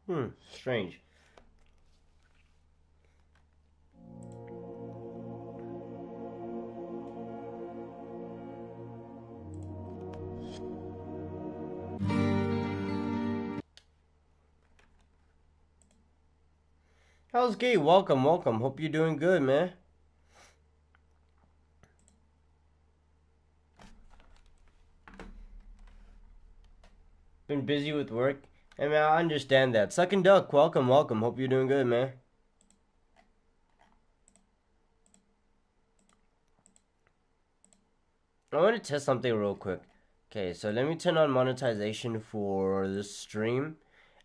Strange. How's Gay? Welcome, welcome. Hope you're doing good, man. Been busy with work. Hey, man, I understand that. Suck and Duck, welcome, welcome. Hope you're doing good, man. I want to test something real quick. Okay, so let me turn on monetization for this stream.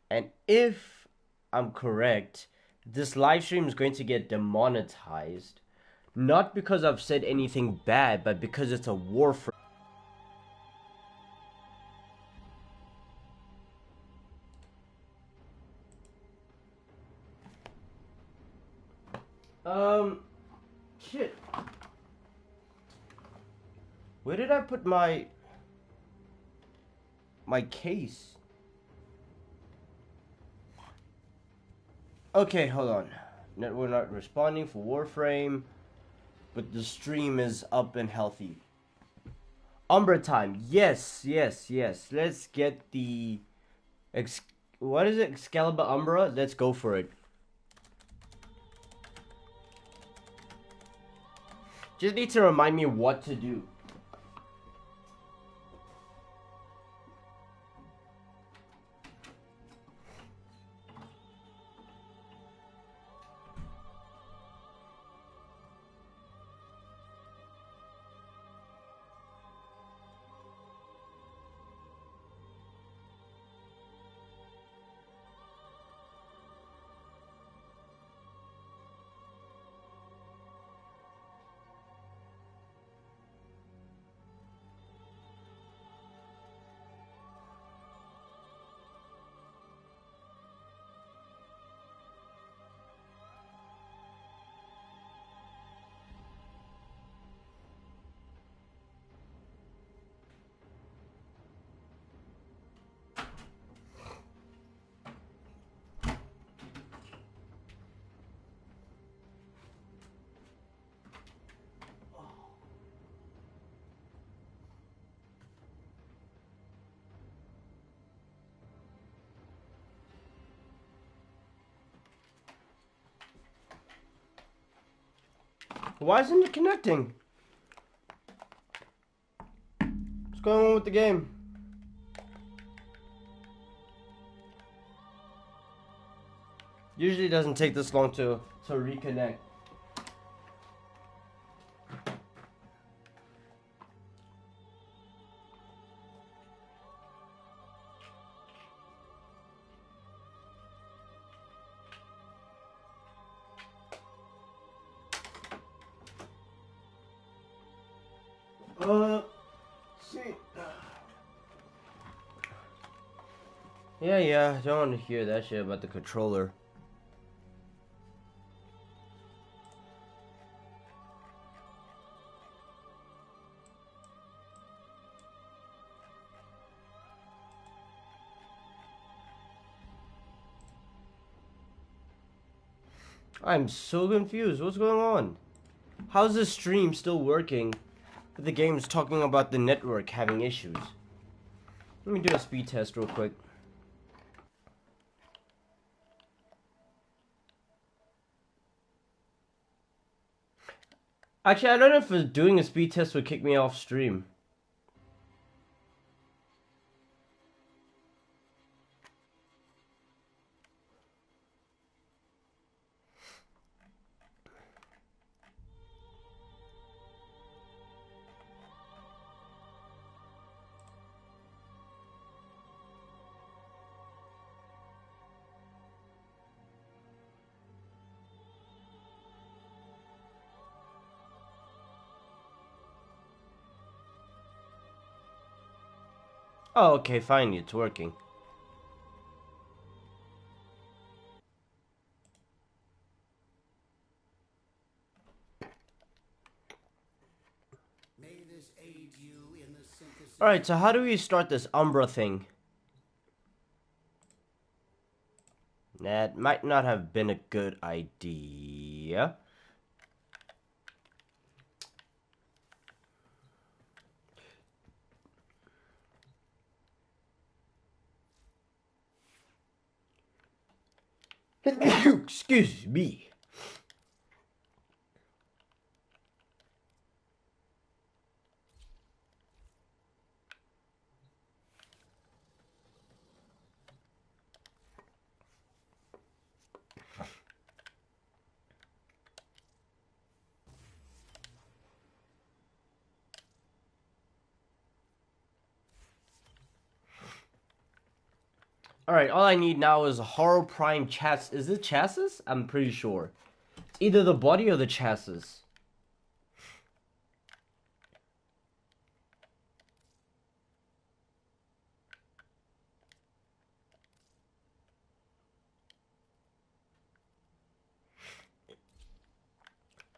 And if I'm correct, this live stream is going to get demonetized. Not because I've said anything bad, but because it's a Warframe. Shit. Where did I put my case? Okay, hold on. We're not responding for Warframe, but the stream is up and healthy. Umbra time. Yes, yes, yes. Let's get the what is it? Excalibur Umbra? Let's go for it. Just need to remind me what to do. Why isn't it connecting? What's going on with the game? Usually it doesn't take this long to reconnect. See. Yeah, I don't want to hear that shit about the controller. I'm so confused. What's going on? How's this stream still working? The game's talking about the network having issues. Let me do a speed test real quick. Actually, I don't know if doing a speed test would kick me off stream. Oh, okay, fine, it's working. Alright, so how do we start this Umbra thing? That might not have been a good idea. Excuse me. Alright, all I need now is a Horror Prime chassis. Is it chassis? I'm pretty sure. It's either the body or the chassis.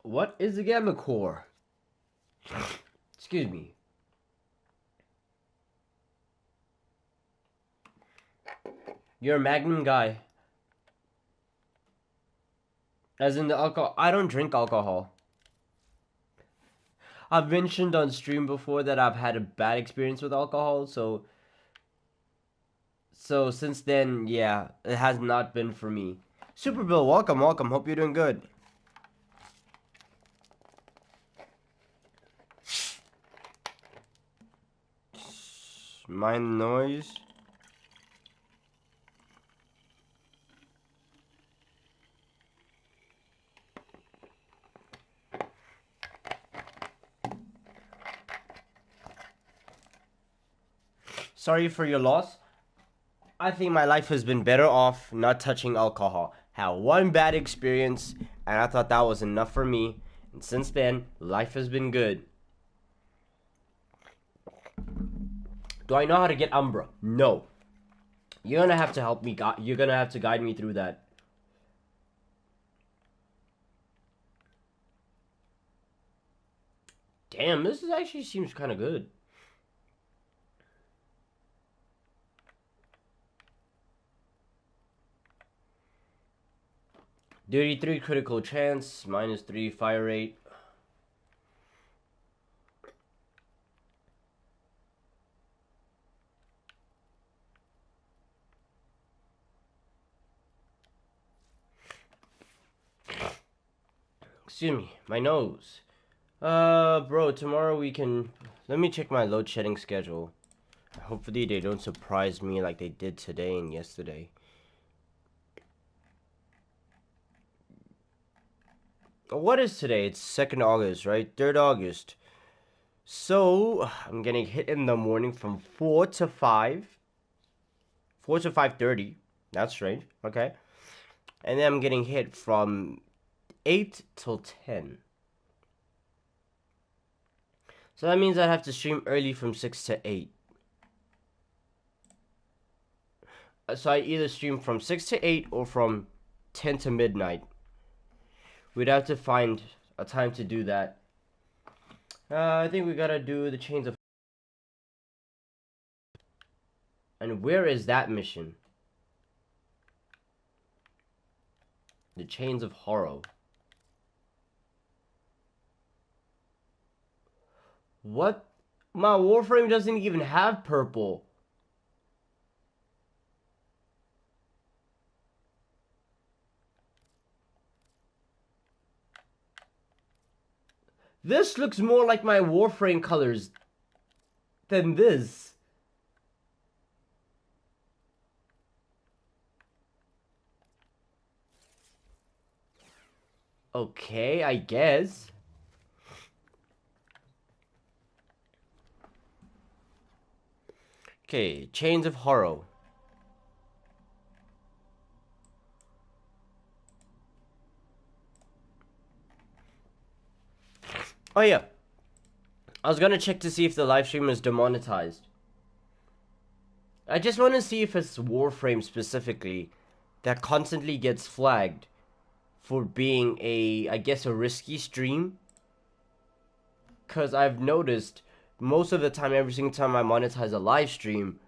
What is a gamma core? Excuse me. You're a Magnum guy. As in the alcohol. I don't drink alcohol. I've mentioned on stream before that I've had a bad experience with alcohol, so since then, yeah, it has not been for me. Super Bill, welcome. Hope you're doing good. Mind noise. Sorry for your loss. I think my life has been better off not touching alcohol. Had one bad experience, and I thought that was enough for me. And since then, life has been good. Do I know how to get Umbra? No. You're gonna have to help me. You're gonna have to guide me through that. Damn, this actually seems kind of good. Duty 3 critical chance, -3 fire rate. Excuse me, my nose. Bro, tomorrow we can... Let me check my load shedding schedule. Hopefully they don't surprise me like they did today and yesterday. What is today? It's 2nd August, right? 3rd August. So, I'm getting hit in the morning from 4 to 5. 4 to 5:30. That's strange. Okay. And then I'm getting hit from 8 till 10. So that means I'd have to stream early from 6 to 8. So I either stream from 6 to 8 or from 10 to midnight. We'd have to find a time to do that. I think we gotta do the Chains of... And where is that mission? The Chains of Horror. What? My Warframe doesn't even have purple. This looks more like my Warframe colors than this. Okay, I guess. Okay, Chains of Horror. Oh yeah. I was gonna check to see if the live stream is demonetized. I just want to see if it's Warframe specifically that constantly gets flagged for being I guess a risky stream. Cause I've noticed most of the time, every single time I monetize a live stream,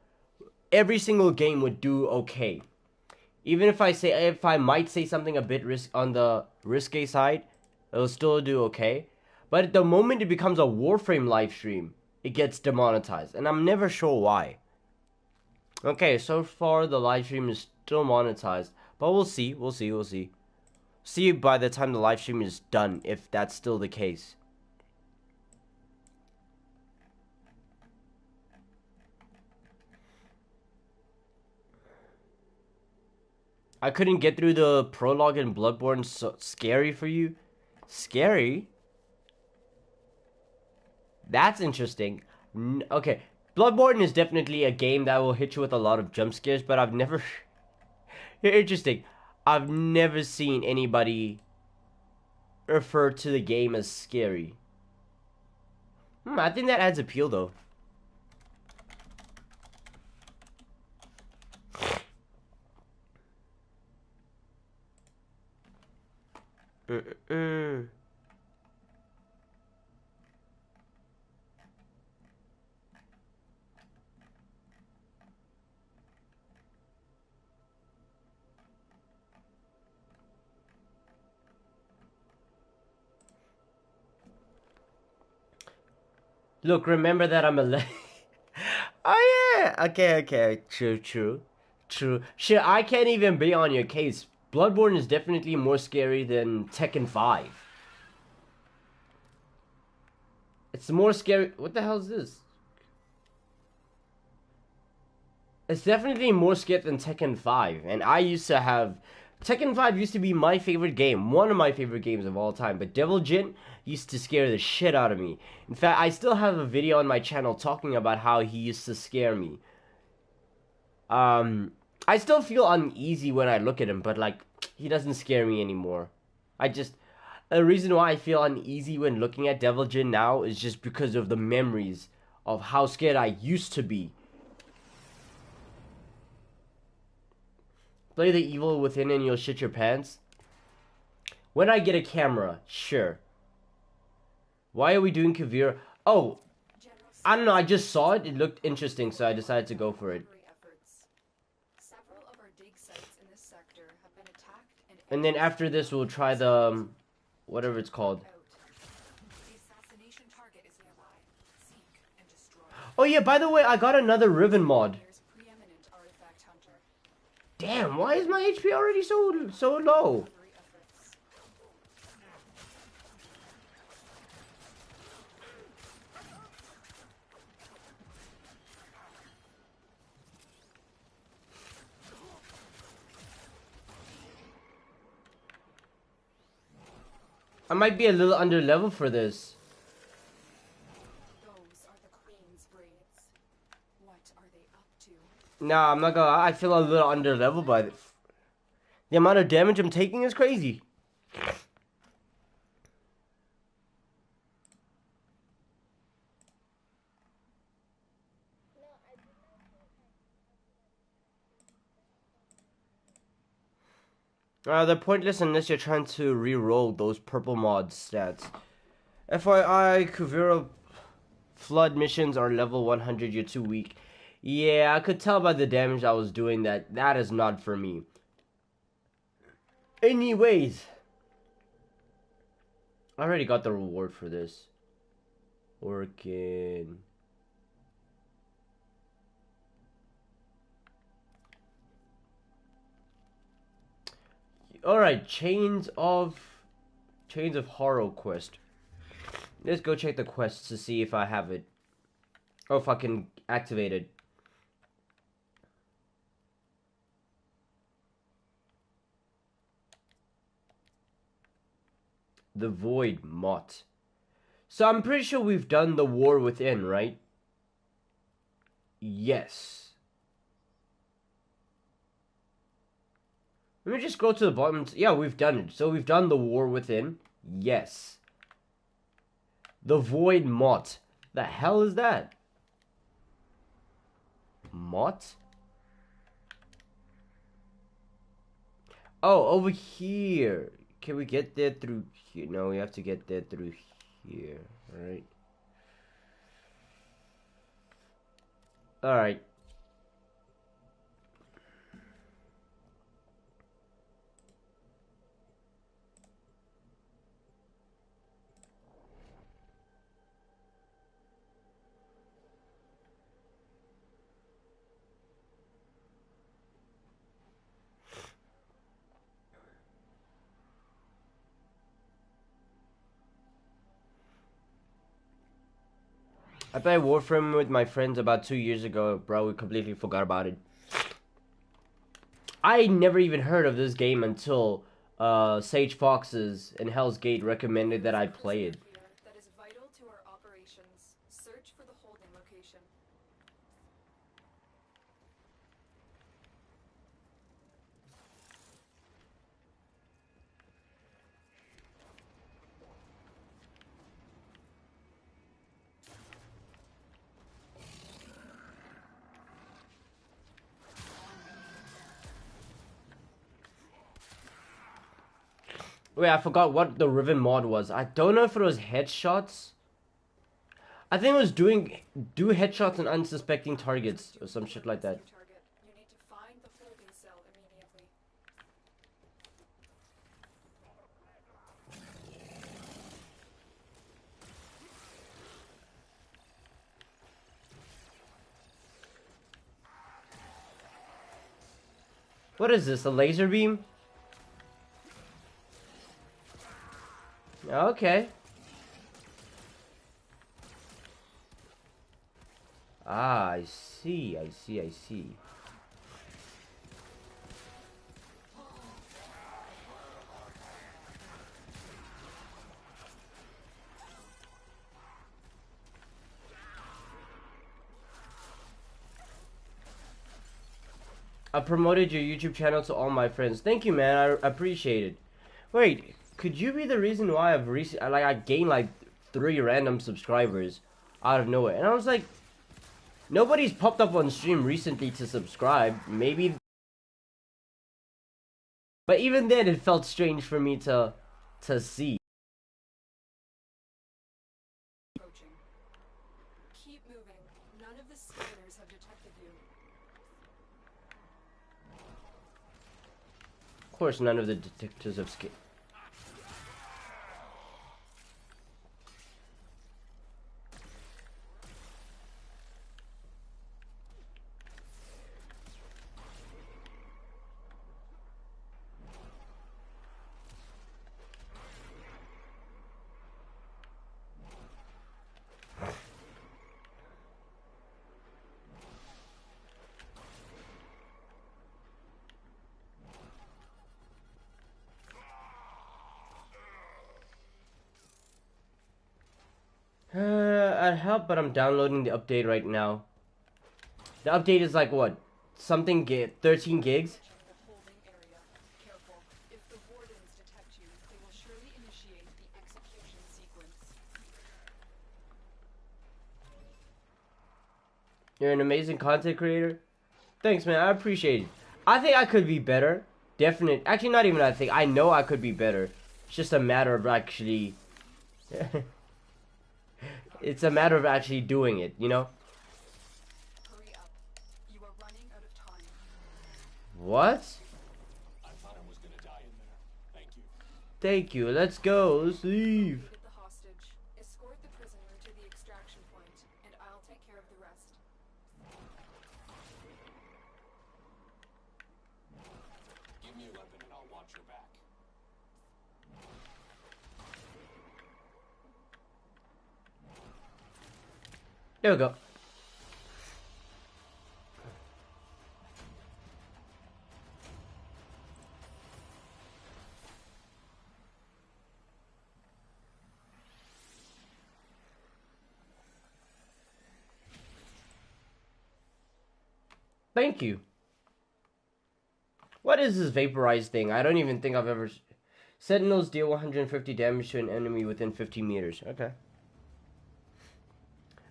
every single game would do okay. Even if I might say something a bit on the risque side, it'll still do okay. But the moment it becomes a Warframe live stream, it gets demonetized, and I'm never sure why. Okay, so far the live stream is still monetized, but we'll see, we'll see, we'll see. See by the time the live stream is done if that's still the case. I couldn't get through the prologue in Bloodborne. So scary for you? Scary? That's interesting. Okay, Bloodborne is definitely a game that will hit you with a lot of jump scares, but I've never... Interesting. I've never seen anybody refer to the game as scary. I think that adds appeal, though. Look, remember that I'm a... Oh, yeah! Okay, okay. True, true. True. Shit, I can't even be on your case. Bloodborne is definitely more scary than Tekken 5. It's more scary... What the hell is this? It's definitely more scary than Tekken 5. And I used to have... Tekken 5 used to be my favorite game. One of my favorite games of all time. But Devil Jin used to scare the shit out of me. In fact, I still have a video on my channel talking about how he used to scare me. I still feel uneasy when I look at him, but like, he doesn't scare me anymore. The reason why I feel uneasy when looking at Devil Jin now is just because of the memories of how scared I used to be. Play the evil within and you'll shit your pants. When I get a camera, sure. Why are we doing Kavir? Oh, I don't know, I just saw it, it looked interesting, so I decided to go for it. And then after this, we'll try the, whatever it's called. Oh yeah, by the way, I got another Riven mod. Damn, why is my HP already so low? I might be a little under level for this. Nah, I'm not gonna. I feel a little under level by this. The amount of damage I'm taking is crazy. They're pointless unless you're trying to re-roll those purple mod stats. FYI, Kuvira flood missions are level 100. You're too weak. Yeah, I could tell by the damage I was doing that that is not for me. Anyways, I already got the reward for this. Working. Alright, Chains of Horror quest. Let's go check the quests to see if I have it. Or if I can activate it. The Void Mott. So I'm pretty sure we've done the War Within, right? Yes. Let me just go to the bottom. Yeah, we've done it. So we've done the War Within. Yes. The Void Mott. The hell is that? Mott? Oh, over here. Can we get there through here? No, we have to get there through here. Alright. Alright. I played Warframe with my friends about 2 years ago, bro. We completely forgot about it. I never even heard of this game until Sage Foxes and Hell's Gate recommended that I play it. That is vital to our operations. Search for the holding location. Wait, I forgot what the Riven mod was. I don't know if it was headshots. I think it was do headshots on unsuspecting targets or some shit like that. You need to find the holding cell immediately. What is this? A laser beam? Okay. Ah, I see, I see, I see. I promoted your YouTube channel to all my friends. Thank you, man. I appreciate it. Wait, could you be the reason why I gained like 3 random subscribers out of nowhere? And I was like, nobody's popped up on stream recently to subscribe. Maybe, but even then, it felt strange for me to see. Keep moving. None of the scanners have detected you. Of course, none of the detectives have skipped. I'd help, but I'm downloading the update right now. The update is like what? Something 13 gigs? The holding area. Careful. If the wardens detect you, they will surely initiate the execution sequence. You're an amazing content creator. Thanks, man. I appreciate it. I think I could be better. Definite. Actually, not even I think. I know I could be better. It's just a matter of actually... It's a matter of actually doing it, you know? Hurry up. You are running out of time. What? I thought I was gonna die in there. Thank you. Thank you. Let's go. Let's leave. Get the hostage. Escort the prisoner to the extraction point, and I'll take care of the rest. Give me a weapon and I'll watch your back. There we go. Thank you. What is this vaporized thing? I don't even think I've ever... Sentinels deal 150 damage to an enemy within 50 meters. Okay.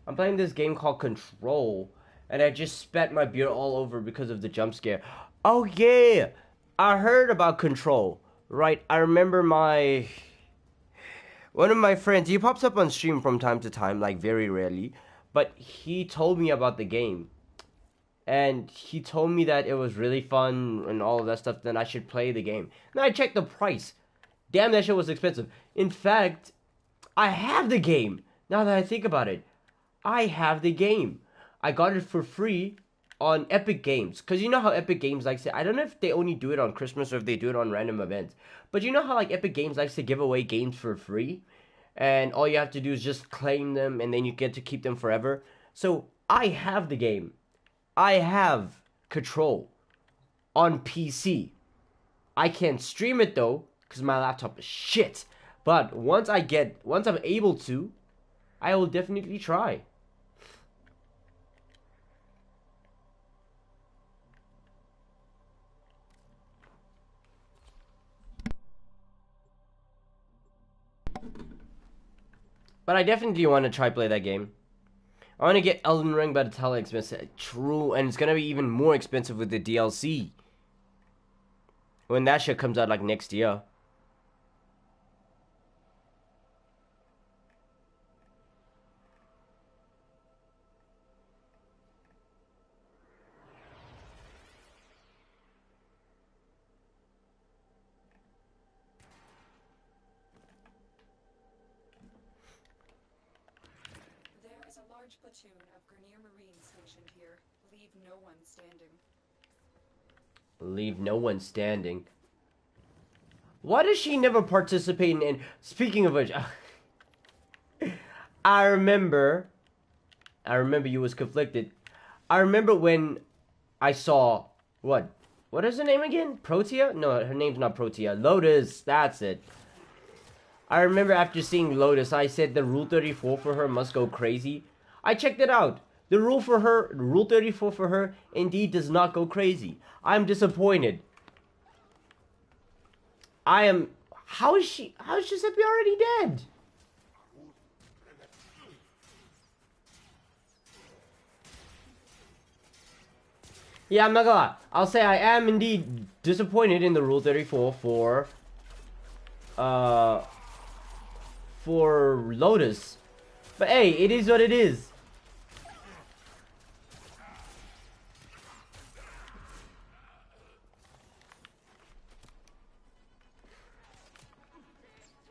I'm playing this game called Control, and I just spat my beer all over because of the jump scare. Oh yeah! I heard about Control. Right, I remember one of my friends, he pops up on stream from time to time, like very rarely, but he told me about the game. And he told me that it was really fun and all of that stuff, then I should play the game. Then I checked the price. Damn, that shit was expensive. In fact, I have the game. Now that I think about it, I have the game. I got it for free on Epic Games. Because you know how Epic Games likes to... I don't know if they only do it on Christmas or if they do it on random events. But you know how like Epic Games likes to give away games for free? and all you have to do is just claim them, and then you get to keep them forever. So I have the game. I have Control on PC. I can't stream it though, because my laptop is shit. But once I'm able to, I will definitely try. But I definitely want to try play that game. I want to get Elden Ring, but it's hella expensive. True, and it's gonna be even more expensive with the DLC. When that shit comes out like next year. There is a large platoon of Grenier Marines stationed here. Leave no one standing. Leave no one standing. Why does she never participate in... Speaking of which... I remember you was conflicted. I remember when I saw... What is her name again? Protea? No, her name's not Protea. Lotus, that's it. I remember after seeing Lotus, I said the Rule 34 for her must go crazy. I checked it out. The Rule 34 for her, indeed does not go crazy. I'm disappointed. How is Giuseppe already dead? Yeah, I'm not gonna lie. I'll say I am indeed disappointed in the Rule 34 for Lotus. But hey, it is what it is.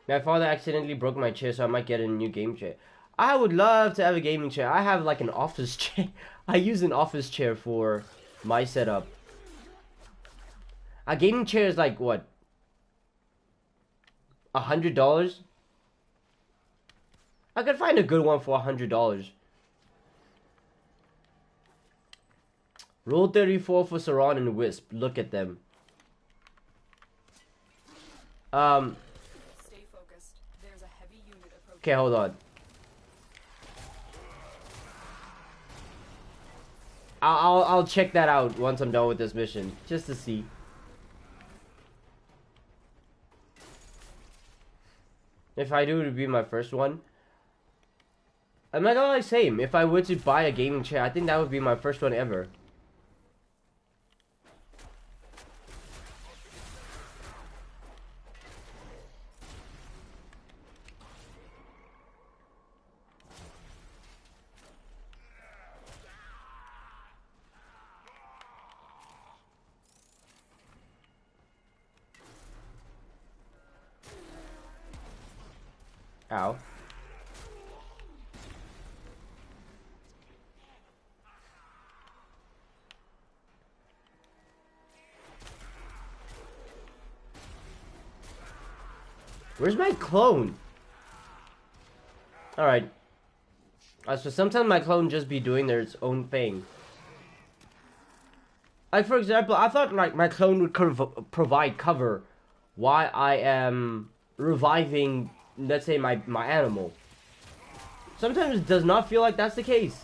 My father accidentally broke my chair, so I might get a new game chair. I would love to have a gaming chair. I have like an office chair. I use an office chair for my setup. A gaming chair is like what? $100? I could find a good one for $100. Rule 34 for Saran and Wisp. Look at them. Stay focused. There's a heavy unit approaching. Okay, hold on. I'll check that out once I'm done with this mission, just to see. If I do, it would be my first one. I'm not gonna lie, same. If I were to buy a gaming chair, I think that would be my first one ever. Ow. Where's my clone? Alright. So sometimes my clone just be doing their own thing. Like, for example, I thought like my clone would provide cover while I am reviving, let's say, my animal. Sometimes it does not feel like that's the case.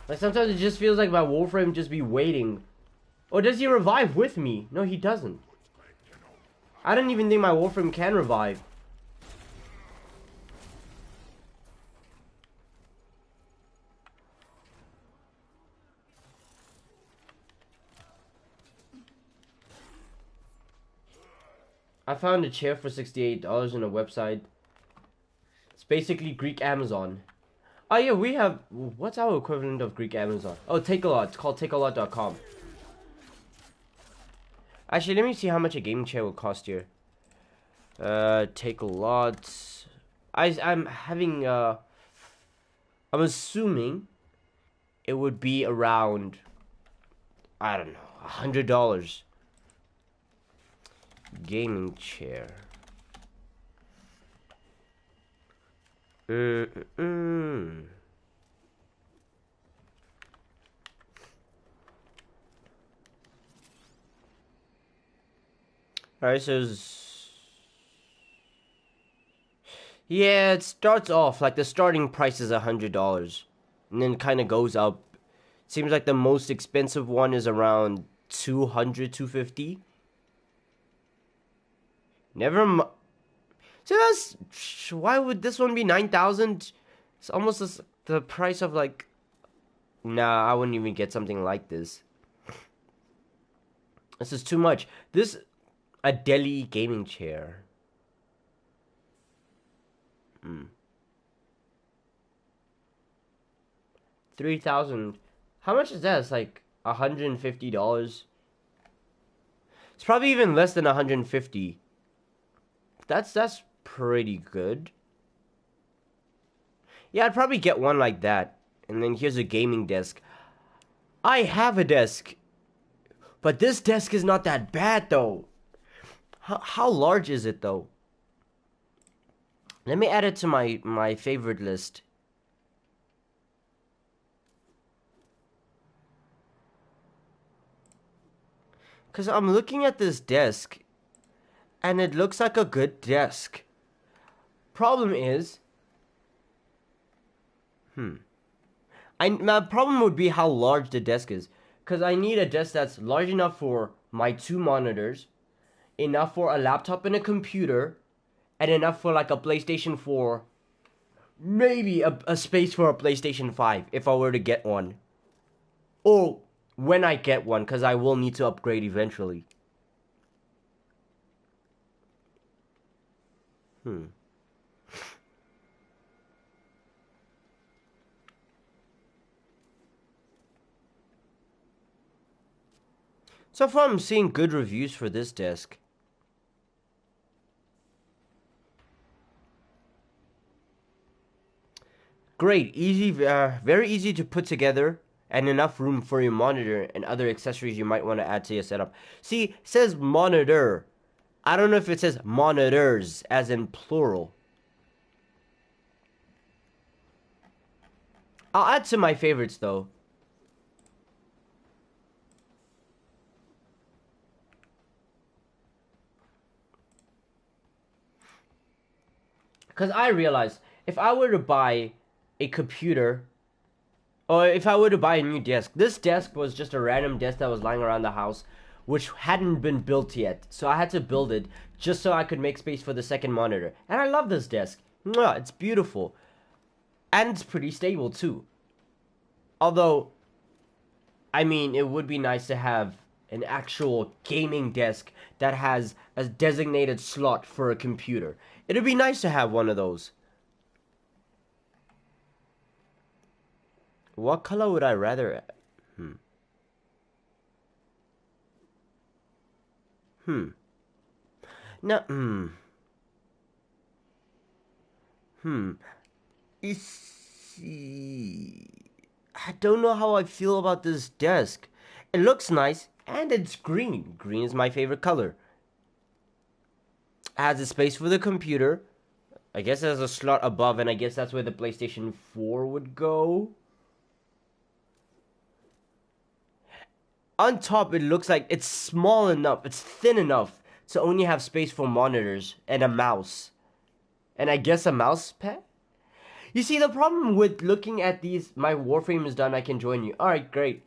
Like, sometimes it just feels like my Warframe just be waiting. Or does he revive with me? No, he doesn't. I don't even think my Warframe can revive. I found a chair for $68 on a website. It's basically Greek Amazon. Oh yeah, we have... What's our equivalent of Greek Amazon? Oh, Takealot. It's called Takealot.com. Actually, let me see how much a gaming chair will cost here. Takealot. I'm having... I'm assuming it would be around... I don't know, $100. Gaming chair. Alright, so yeah, it starts off like the starting price is $100, and then kind of goes up. Seems like the most expensive one is around 200, 250. Never mind. So that's why would this one be 9,000? It's almost the price of like. Nah, I wouldn't even get something like this. This is too much. This a Delhi gaming chair. 3,000. How much is that? It's like $150. It's probably even less than 150. That's pretty good. Yeah, I'd probably get one like that. And then here's a gaming desk. I have a desk. But this desk is not that bad though. How large is it though? Let me add it to my favorite list. Because I'm looking at this desk, and it looks like a good desk. Problem is, my problem would be how large the desk is. Because I need a desk that's large enough for my 2 monitors, enough for a laptop and a computer, and enough for like a PlayStation 4, maybe a space for a PlayStation 5 if I were to get one. Or when I get one, because I will need to upgrade eventually. So far, I'm seeing good reviews for this desk. Great, easy, very easy to put together, and enough room for your monitor and other accessories you might want to add to your setup. See, it says monitor. I don't know if it says monitors, as in plural. I'll add to my favorites, though. Because I realized, if I were to buy a computer, or if I were to buy a new desk, this desk was just a random desk that was lying around the house, which hadn't been built yet. So I had to build it just so I could make space for the second monitor. And I love this desk. Mwah, it's beautiful. And it's pretty stable too. Although, I mean, it would be nice to have an actual gaming desk that has a designated slot for a computer. It'd be nice to have one of those. What color would I rather? No. You see, I don't know how I feel about this desk. It looks nice, and it's green. Green is my favorite color. It has a space for the computer. I guess there's a slot above, and I guess that's where the PlayStation 4 would go. On top, it looks like it's small enough, it's thin enough to only have space for monitors and a mouse. And I guess a mouse pad? You see, the problem with looking at these, my Warframe is done, I can join you. Alright, great.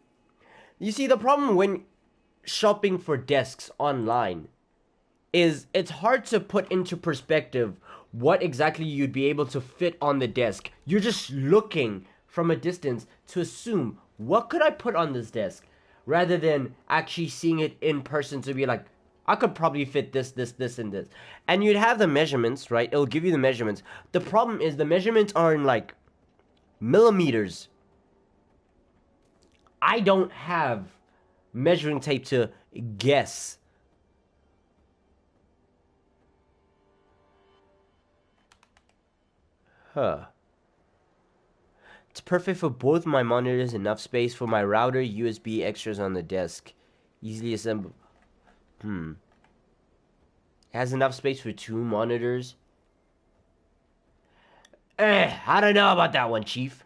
You see, the problem when shopping for desks online is it's hard to put into perspective what exactly you'd be able to fit on the desk. You're just looking from a distance to assume, what could I put on this desk? Rather than actually seeing it in person to be like, I could probably fit this, this, this, and this. And you'd have the measurements, right? It'll give you the measurements. The problem is the measurements are in like millimeters. I don't have measuring tape to guess. Huh. It's perfect for both my monitors, enough space for my router, USB extras on the desk. Easily assemble. It has enough space for 2 monitors. I don't know about that one, Chief.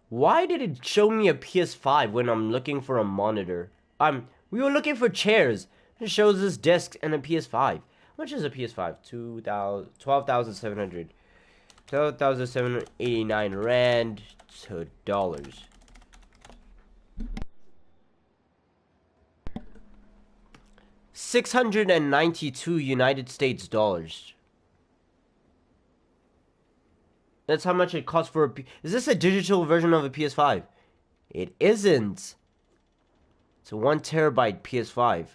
Why did it show me a PS5 when I'm looking for a monitor? We were looking for chairs. It shows us desks and a PS5. How much is a PS5? 12,700. 12,789 rand to dollars. $692 United States dollars. That's how much it costs for a Is this a digital version of a PS5? It isn't. It's a 1 terabyte PS5.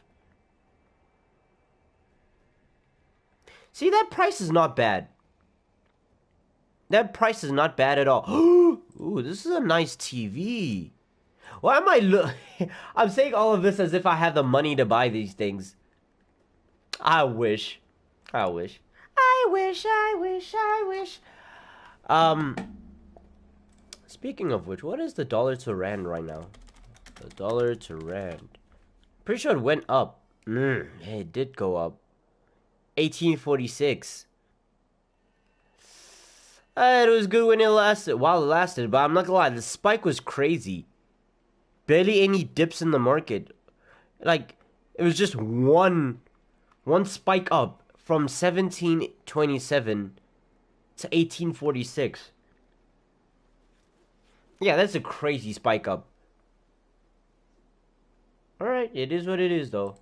See, that price is not bad. That price is not bad at all. Ooh, this is a nice TV. Why am I I'm saying all of this as if I have the money to buy these things. I wish. I wish. I wish, I wish, I wish. Speaking of which, what is the dollar to rand right now? The dollar to rand. Pretty sure it went up. It did go up. 1846. It was good when it lasted, while it lasted, but I'm not gonna lie, the spike was crazy. Barely any dips in the market. Like, it was just one spike up from 1727 to 1846. Yeah, that's a crazy spike up. Alright, it is what it is, though.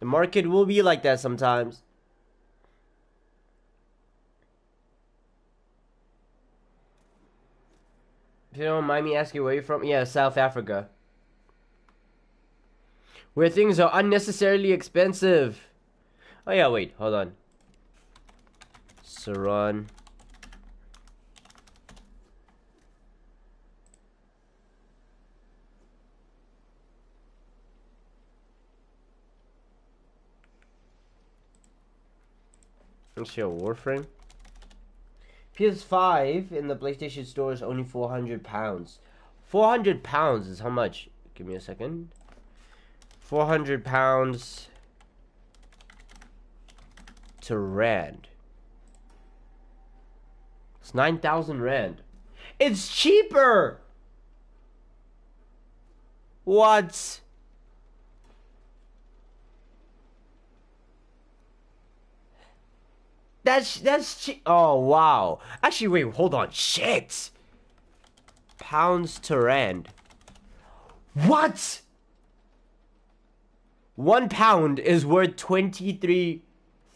The market will be like that sometimes. If you don't mind me asking where you're from, yeah, South Africa. Where things are unnecessarily expensive. Oh yeah, wait, hold on. Saran. Let's see a Warframe. PS5 in the PlayStation Store is only £400. £400 is how much? Give me a second. £400 to rand. It's 9,000 rand. It's cheaper. What? That's cheap. Oh wow. Actually, wait, hold on. Shit. Pounds to rand. What? £1 is worth 23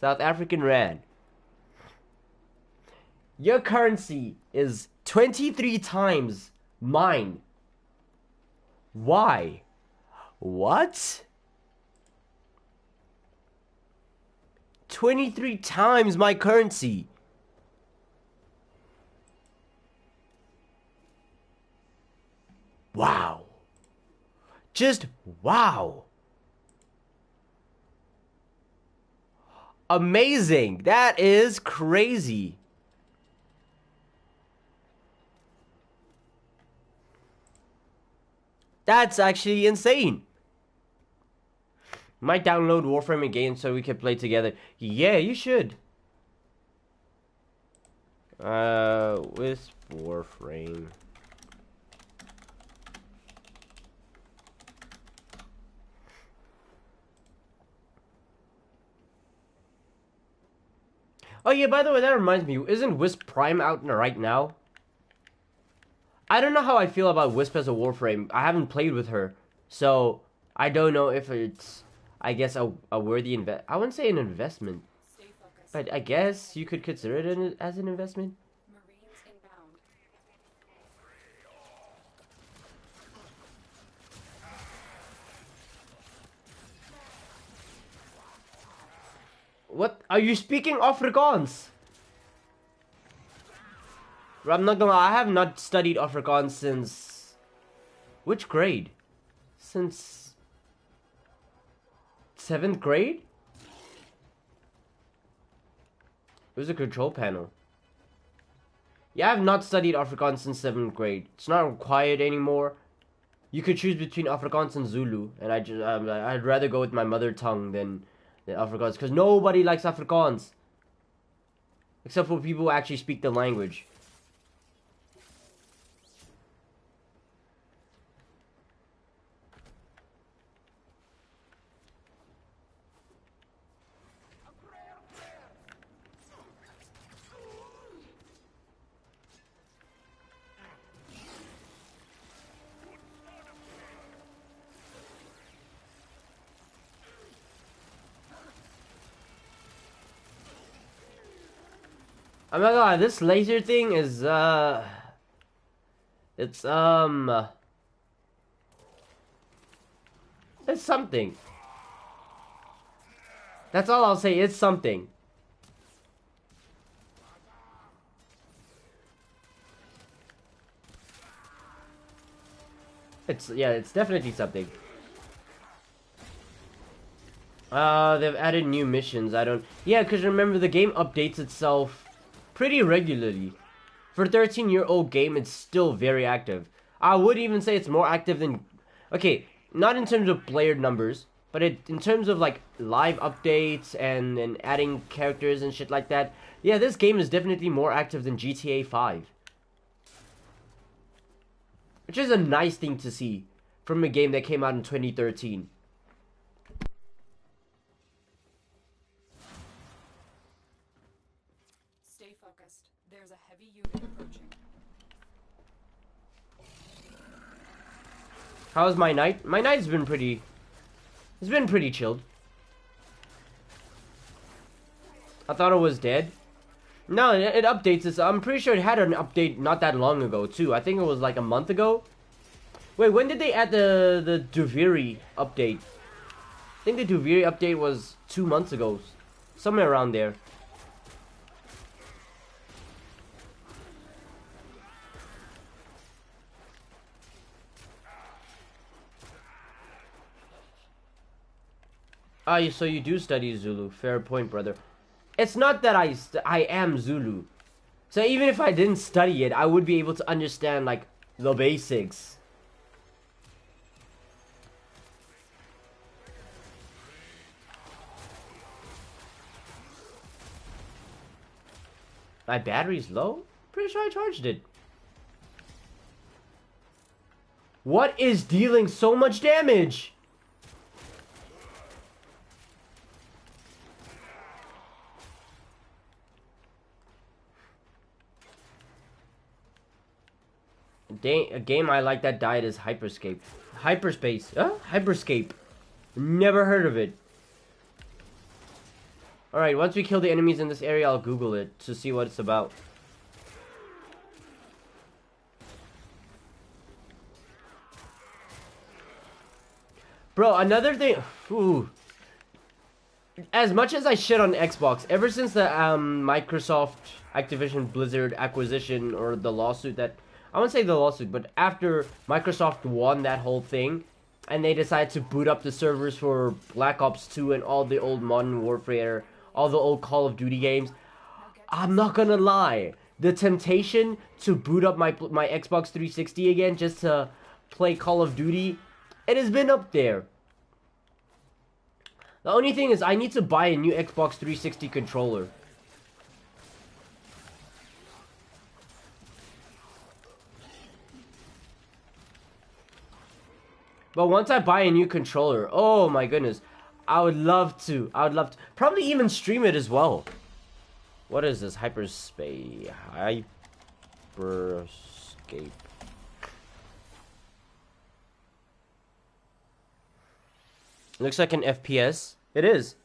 South African rand. Your currency is 23 times mine. Why? What? 23 times my currency. Wow. Just wow. Amazing. That is crazy. That's actually insane. Might download Warframe again so we can play together. Yeah, you should. With Warframe. Oh yeah, by the way, that reminds me, isn't Wisp Prime out right now? I don't know how I feel about Wisp as a Warframe. I haven't played with her, so I don't know if it's, I guess, a worthy I wouldn't say an investment, but I guess you could consider it as an investment. Marines inbound. What? Are you speaking Afrikaans? I'm not gonna lie, I have not studied Afrikaans since... Which grade? Since... 7th grade? It was a control panel. Yeah, I have not studied Afrikaans since 7th grade. It's not required anymore. You could choose between Afrikaans and Zulu, and I'd rather go with my mother tongue than Afrikaans, because nobody likes Afrikaans except for people who actually speak the language. Oh my god, this laser thing is it's it's something. That's all I'll say, it's something. It's definitely something. They've added new missions. Yeah, because remember, the game updates itself pretty regularly. For a 13-year-old game, it's still very active. I would even say it's more active than... Okay, not in terms of player numbers, but in terms of, like, live updates and adding characters and shit like that. Yeah, this game is definitely more active than GTA 5. Which is a nice thing to see from a game that came out in 2013. Stay focused. There's a heavy unit approaching. How's my night? My night's been pretty... It's been pretty chilled. I thought it was dead. No, it updates this. I'm pretty sure it had an update not that long ago, too. I think it was like a month ago. Wait, when did they add the Duviri update? I think the Duviri update was 2 months ago. Somewhere around there. Ah, so you do study Zulu. Fair point, brother. It's not that I am Zulu. So even if I didn't study it, I would be able to understand, like, the basics. My battery's low? Pretty sure I charged it. What is dealing so much damage? A game I like that died is Hyperscape. Hyperspace. Hyperscape. Never heard of it. Alright, once we kill the enemies in this area, I'll Google it to see what it's about. Bro, another thing... Ooh. As much as I shit on Xbox, ever since the Microsoft Activision Blizzard acquisition, or the lawsuit that... I wouldn't say the lawsuit, but after Microsoft won that whole thing, and they decided to boot up the servers for Black Ops 2 and all the old Modern Warfare, all the old Call of Duty games, I'm not gonna lie, the temptation to boot up my Xbox 360 again just to play Call of Duty, it has been up there. The only thing is I need to buy a new Xbox 360 controller. But once I buy a new controller, oh my goodness, I would love to. Probably even stream it as well. What is this? Hyperscape. Looks like an FPS. It is.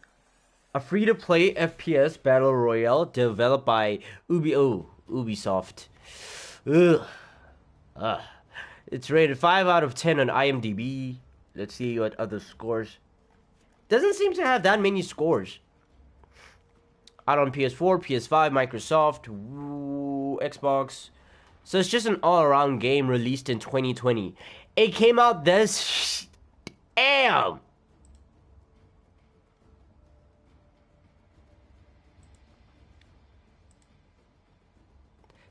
A free-to-play FPS battle royale developed by Ubisoft. Ugh. It's rated 5 out of 10 on IMDb. Let's see what other scores. Doesn't seem to have that many scores. Out on PS4, PS5, Microsoft, Xbox. So it's just an all-around game released in 2020. It came out this... Damn!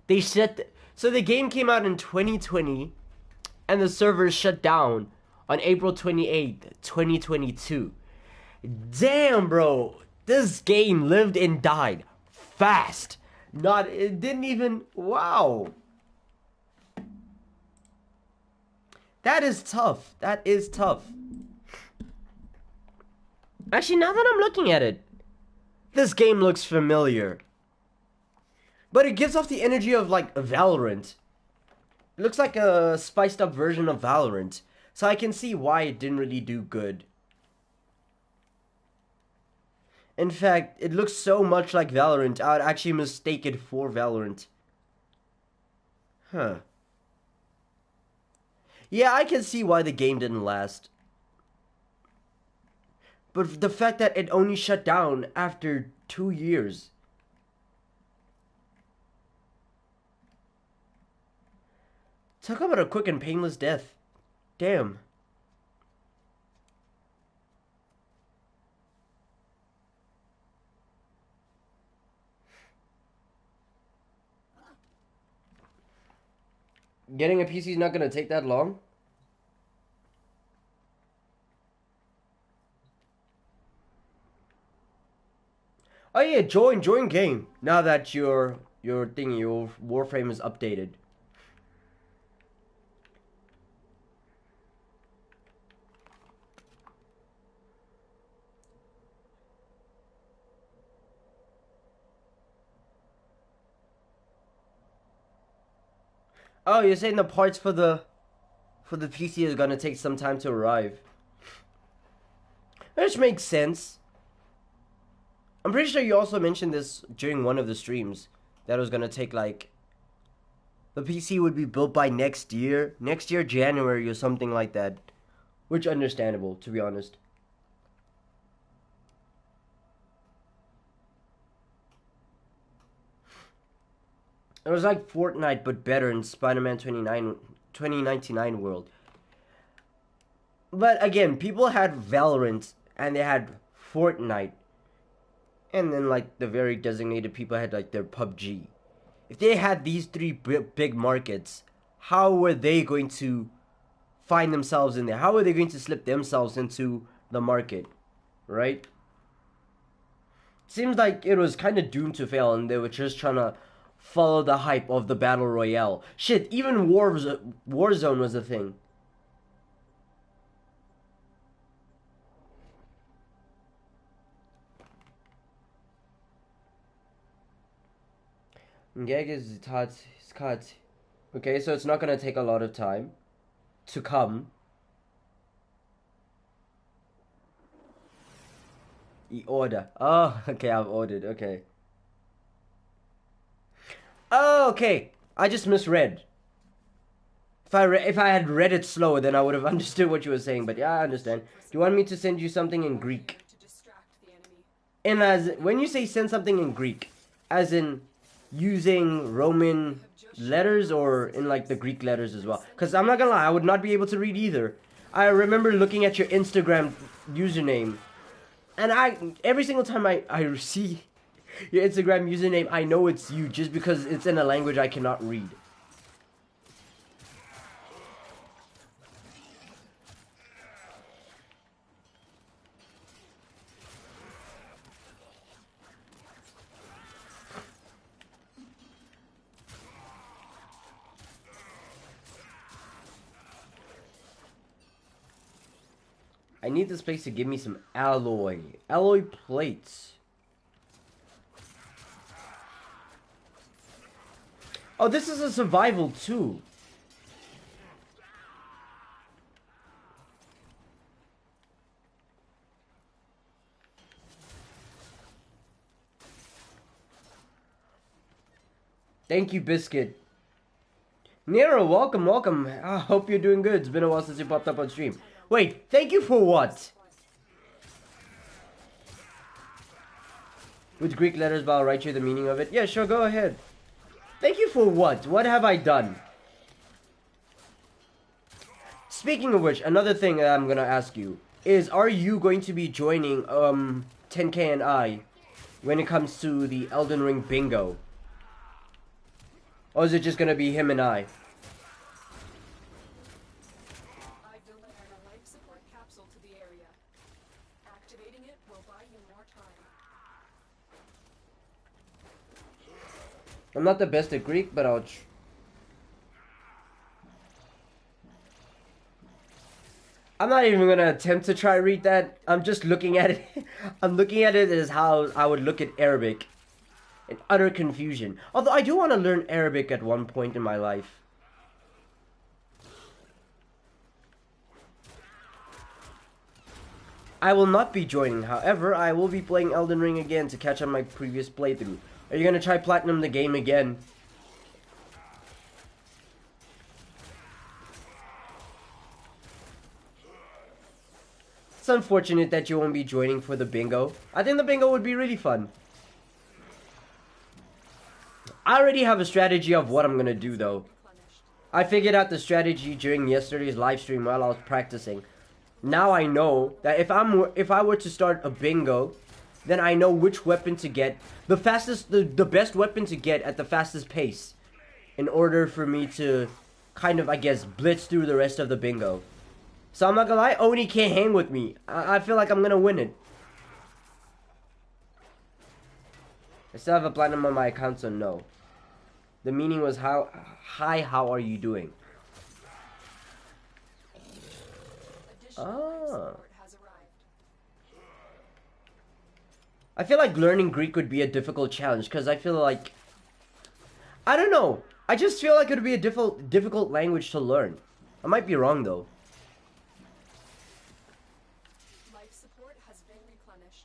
They said... So the game came out in 2020... and the servers shut down on April 28th, 2022. Damn, bro. This game lived and died fast. It didn't even, wow. That is tough. That is tough. Actually, now that I'm looking at it, this game looks familiar. But it gives off the energy of, like, Valorant. It looks like a spiced up version of Valorant. So I can see why it didn't really do good. In fact, it looks so much like Valorant, I would actually mistake it for Valorant. Huh. Yeah, I can see why the game didn't last. But the fact that it only shut down after 2 years. Talk about a quick and painless death. Damn. Getting a PC is not gonna take that long. Oh yeah, join game. Now that your Warframe is updated. Oh, you're saying the parts for the PC is gonna take some time to arrive. Which makes sense. I'm pretty sure you also mentioned this during one of the streams. That it was gonna take like... The PC would be built by next year. Next year, January or something like that. Which understandable, to be honest. It was like Fortnite, but better in Spider-Man 2099 world. But again, people had Valorant, and they had Fortnite. And then, like, the very designated people had, like, their PUBG. If they had these three big markets, how were they going to find themselves in there? How are they going to slip themselves into the market? Right? Seems like it was kind of doomed to fail, and they were just trying to follow the hype of the Battle Royale. Shit, even Warzone was a thing. Okay, so it's not gonna take a lot of time to come. Order. Oh, okay, I've ordered. Okay. Oh, okay. I just misread. If I had read it slower, then I would have understood what you were saying. But yeah, I understand. Do you want me to send you something in Greek? And when you say send something in Greek, as in using Roman letters or in like the Greek letters as well? Because I'm not gonna lie, I would not be able to read either. I remember looking at your Instagram username, and every single time I see your Instagram username, I know it's you just because it's in a language I cannot read. I need this place to give me some alloy plates. Oh, this is a survival too. Thank you, Biscuit. Nero, welcome. I hope you're doing good. It's been a while since you popped up on stream. Wait, thank you for what? With Greek letters, but I'll write you the meaning of it. Yeah, sure, go ahead. Thank you for what? What have I done? Speaking of which, another thing that I'm gonna ask you is, are you going to be joining 10K and I when it comes to the Elden Ring bingo? Or is it just gonna be him and I? I'm not the best at Greek, but I'm not even gonna attempt to try read that. I'm just looking at it. I'm looking at it as how I would look at Arabic. In utter confusion. Although I do want to learn Arabic at one point in my life. I will not be joining, however, I will be playing Elden Ring again to catch up my previous playthrough. Are you gonna try platinum the game again? It's unfortunate that you won't be joining for the bingo. I think the bingo would be really fun. I already have a strategy of what I'm gonna do though. I figured out the strategy during yesterday's live stream while I was practicing. Now I know that if I were to start a bingo, then I know which weapon to get, the best weapon to get at the fastest pace, in order for me to kind of, I guess, blitz through the rest of the bingo. So I'm not gonna lie, Oni can't hang with me. I feel like I'm gonna win it. I still have a platinum on my account, so no. The meaning was how are you doing? Ah. I feel like learning Greek would be a difficult challenge because I feel like, I don't know. I just feel like it would be a difficult language to learn. I might be wrong though. Life support has been replenished.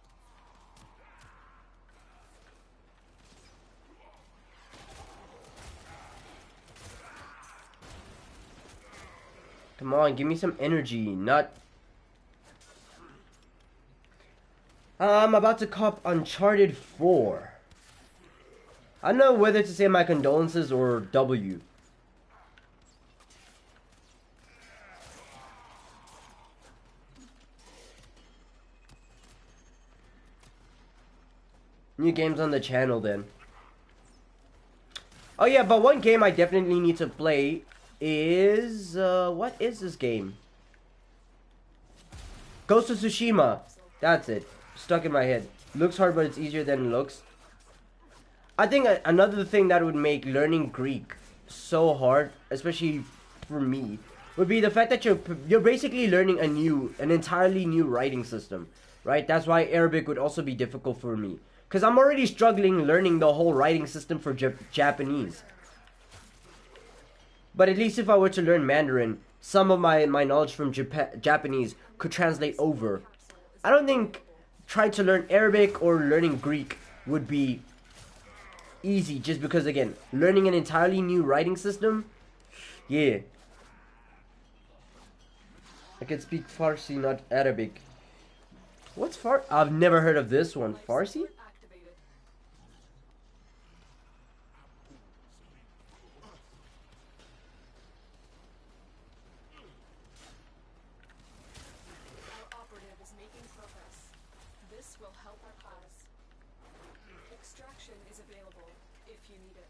Come on, give me some energy, not... I'm about to cop Uncharted 4. I don't know whether to say my condolences or W. New games on the channel then. Oh yeah, but one game I definitely need to play is... what is this game? Ghost of Tsushima. That's it. Stuck in my head. Looks hard, but it's easier than it looks. I think another thing that would make learning Greek so hard, especially for me, would be the fact that you're basically learning an entirely new writing system, right? That's why Arabic would also be difficult for me, because I'm already struggling learning the whole writing system for Japanese. But at least if I were to learn Mandarin, some of my knowledge from Japanese could translate over. I don't think trying to learn Arabic or learning Greek would be easy, just because, again, learning an entirely new writing system, yeah. I can speak Farsi, not Arabic. What's I've never heard of this one. Farsi? Our operative is making progress. This will help our cause. Extraction is available if you need it.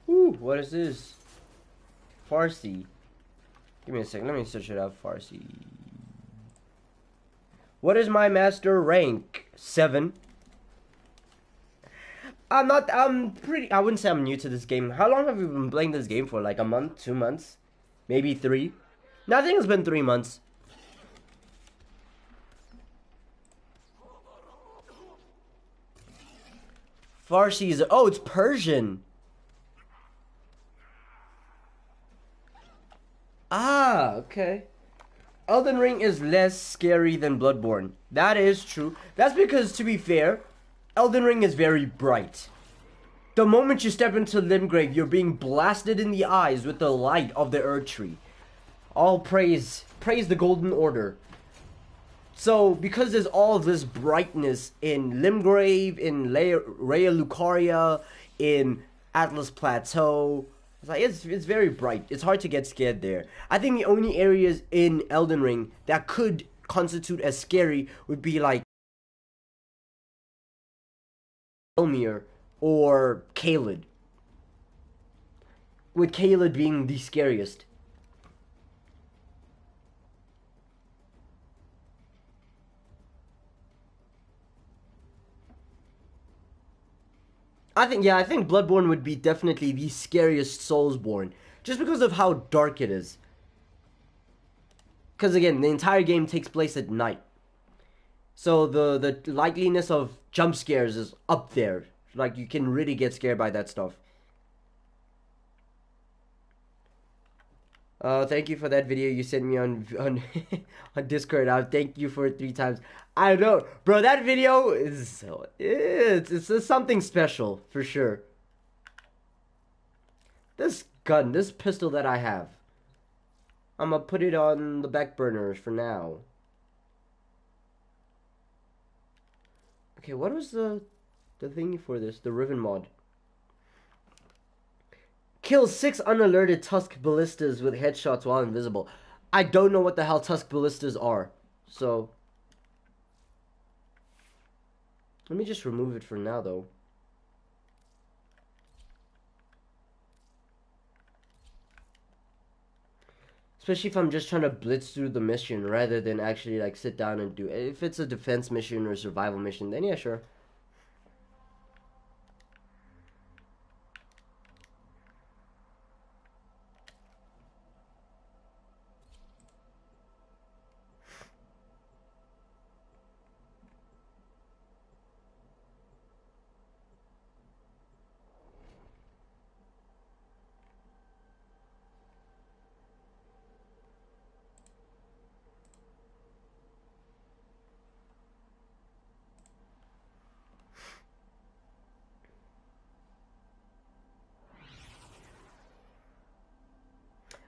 Ooh, what is this? Farsi. Give me a second. Let me search it up. Farsi. What is my master rank? 7. I wouldn't say I'm new to this game. How long have you been playing this game for? Like a month? 2 months? Maybe 3? No, I think it's been 3 months. Farsi is... Oh, it's Persian. Ah, okay. Elden Ring is less scary than Bloodborne. That is true. That's because, to be fair, Elden Ring is very bright. The moment you step into Limgrave, you're being blasted in the eyes with the light of the Earth Tree. All praise the Golden Order. So, because there's all this brightness in Limgrave, in Raya Lucaria, in Atlas Plateau, it's very bright. It's hard to get scared there. I think the only areas in Elden Ring that could constitute as scary would be like Elmir or Caelid. With Caelid being the scariest. I think Bloodborne would be definitely the scariest Soulsborne, just because of how dark it is. Because again, the entire game takes place at night, so the likeliness of jump scares is up there. Like you can really get scared by that stuff. Thank you for that video you sent me on on Discord. I'll thank you for it 3 times. I know, bro. That video is it's something special for sure. This gun, this pistol that I have, I'm gonna put it on the back burner for now. Okay, what was the thingy for this? The Riven mod. Kill 6 unalerted Tusk Ballistas with headshots while invisible. I don't know what the hell Tusk Ballistas are. So, let me just remove it for now, though. Especially if I'm just trying to blitz through the mission rather than actually, like, sit down and do it. If it's a defense mission or a survival mission, then yeah, sure.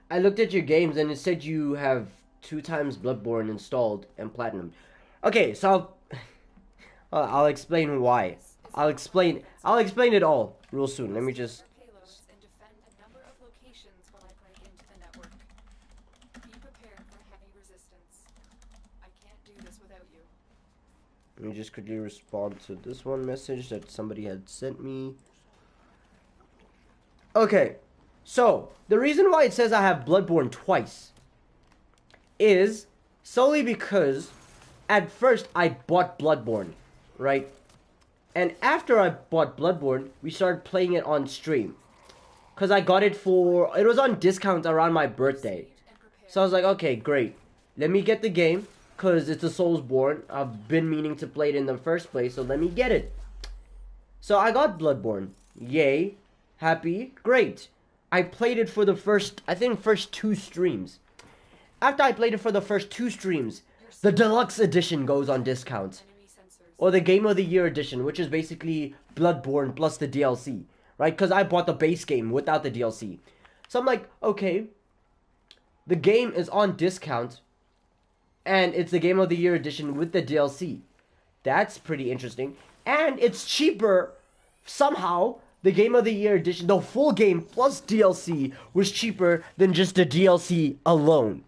I looked at your games and it said you have 2 times Bloodborne installed and Platinum. Okay, so I'll explain why. I'll explain it all real soon. Let me just Payloads and defend a number of locations while I break into the network. Be prepared for heavy resistance. I can't do this without you. let me just quickly respond to this one message that somebody had sent me. Okay, so the reason why it says I have Bloodborne twice is solely because at first I bought Bloodborne, right? And after I bought Bloodborne, we started playing it on stream. Because I got it it was on discount around my birthday. So I was like, okay, great. Let me get the game, because it's a Soulsborne. I've been meaning to play it in the first place, so let me get it. So I got Bloodborne. Yay. Happy. Great. I played it for the first 2 streams. After I played it for the first 2 streams, the deluxe edition goes on discount. Or the Game of the Year edition, which is basically Bloodborne plus the DLC. Right? Because I bought the base game without the DLC. So I'm like, okay, the game is on discount, and it's the Game of the Year edition with the DLC. That's pretty interesting. And it's cheaper somehow. The Game of the Year edition, the full game plus DLC, was cheaper than just the DLC alone.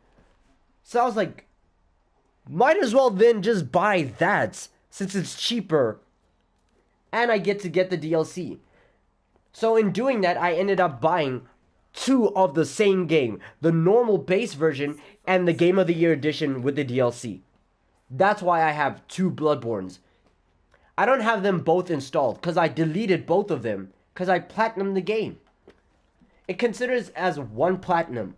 So I was like, might as well then just buy that, since it's cheaper. And I get to get the DLC. So in doing that, I ended up buying 2 of the same game. The normal base version and the Game of the Year edition with the DLC. That's why I have 2 Bloodborns. I don't have them both installed, because I deleted both of them. Because I platinumed the game. It considers as 1 platinum.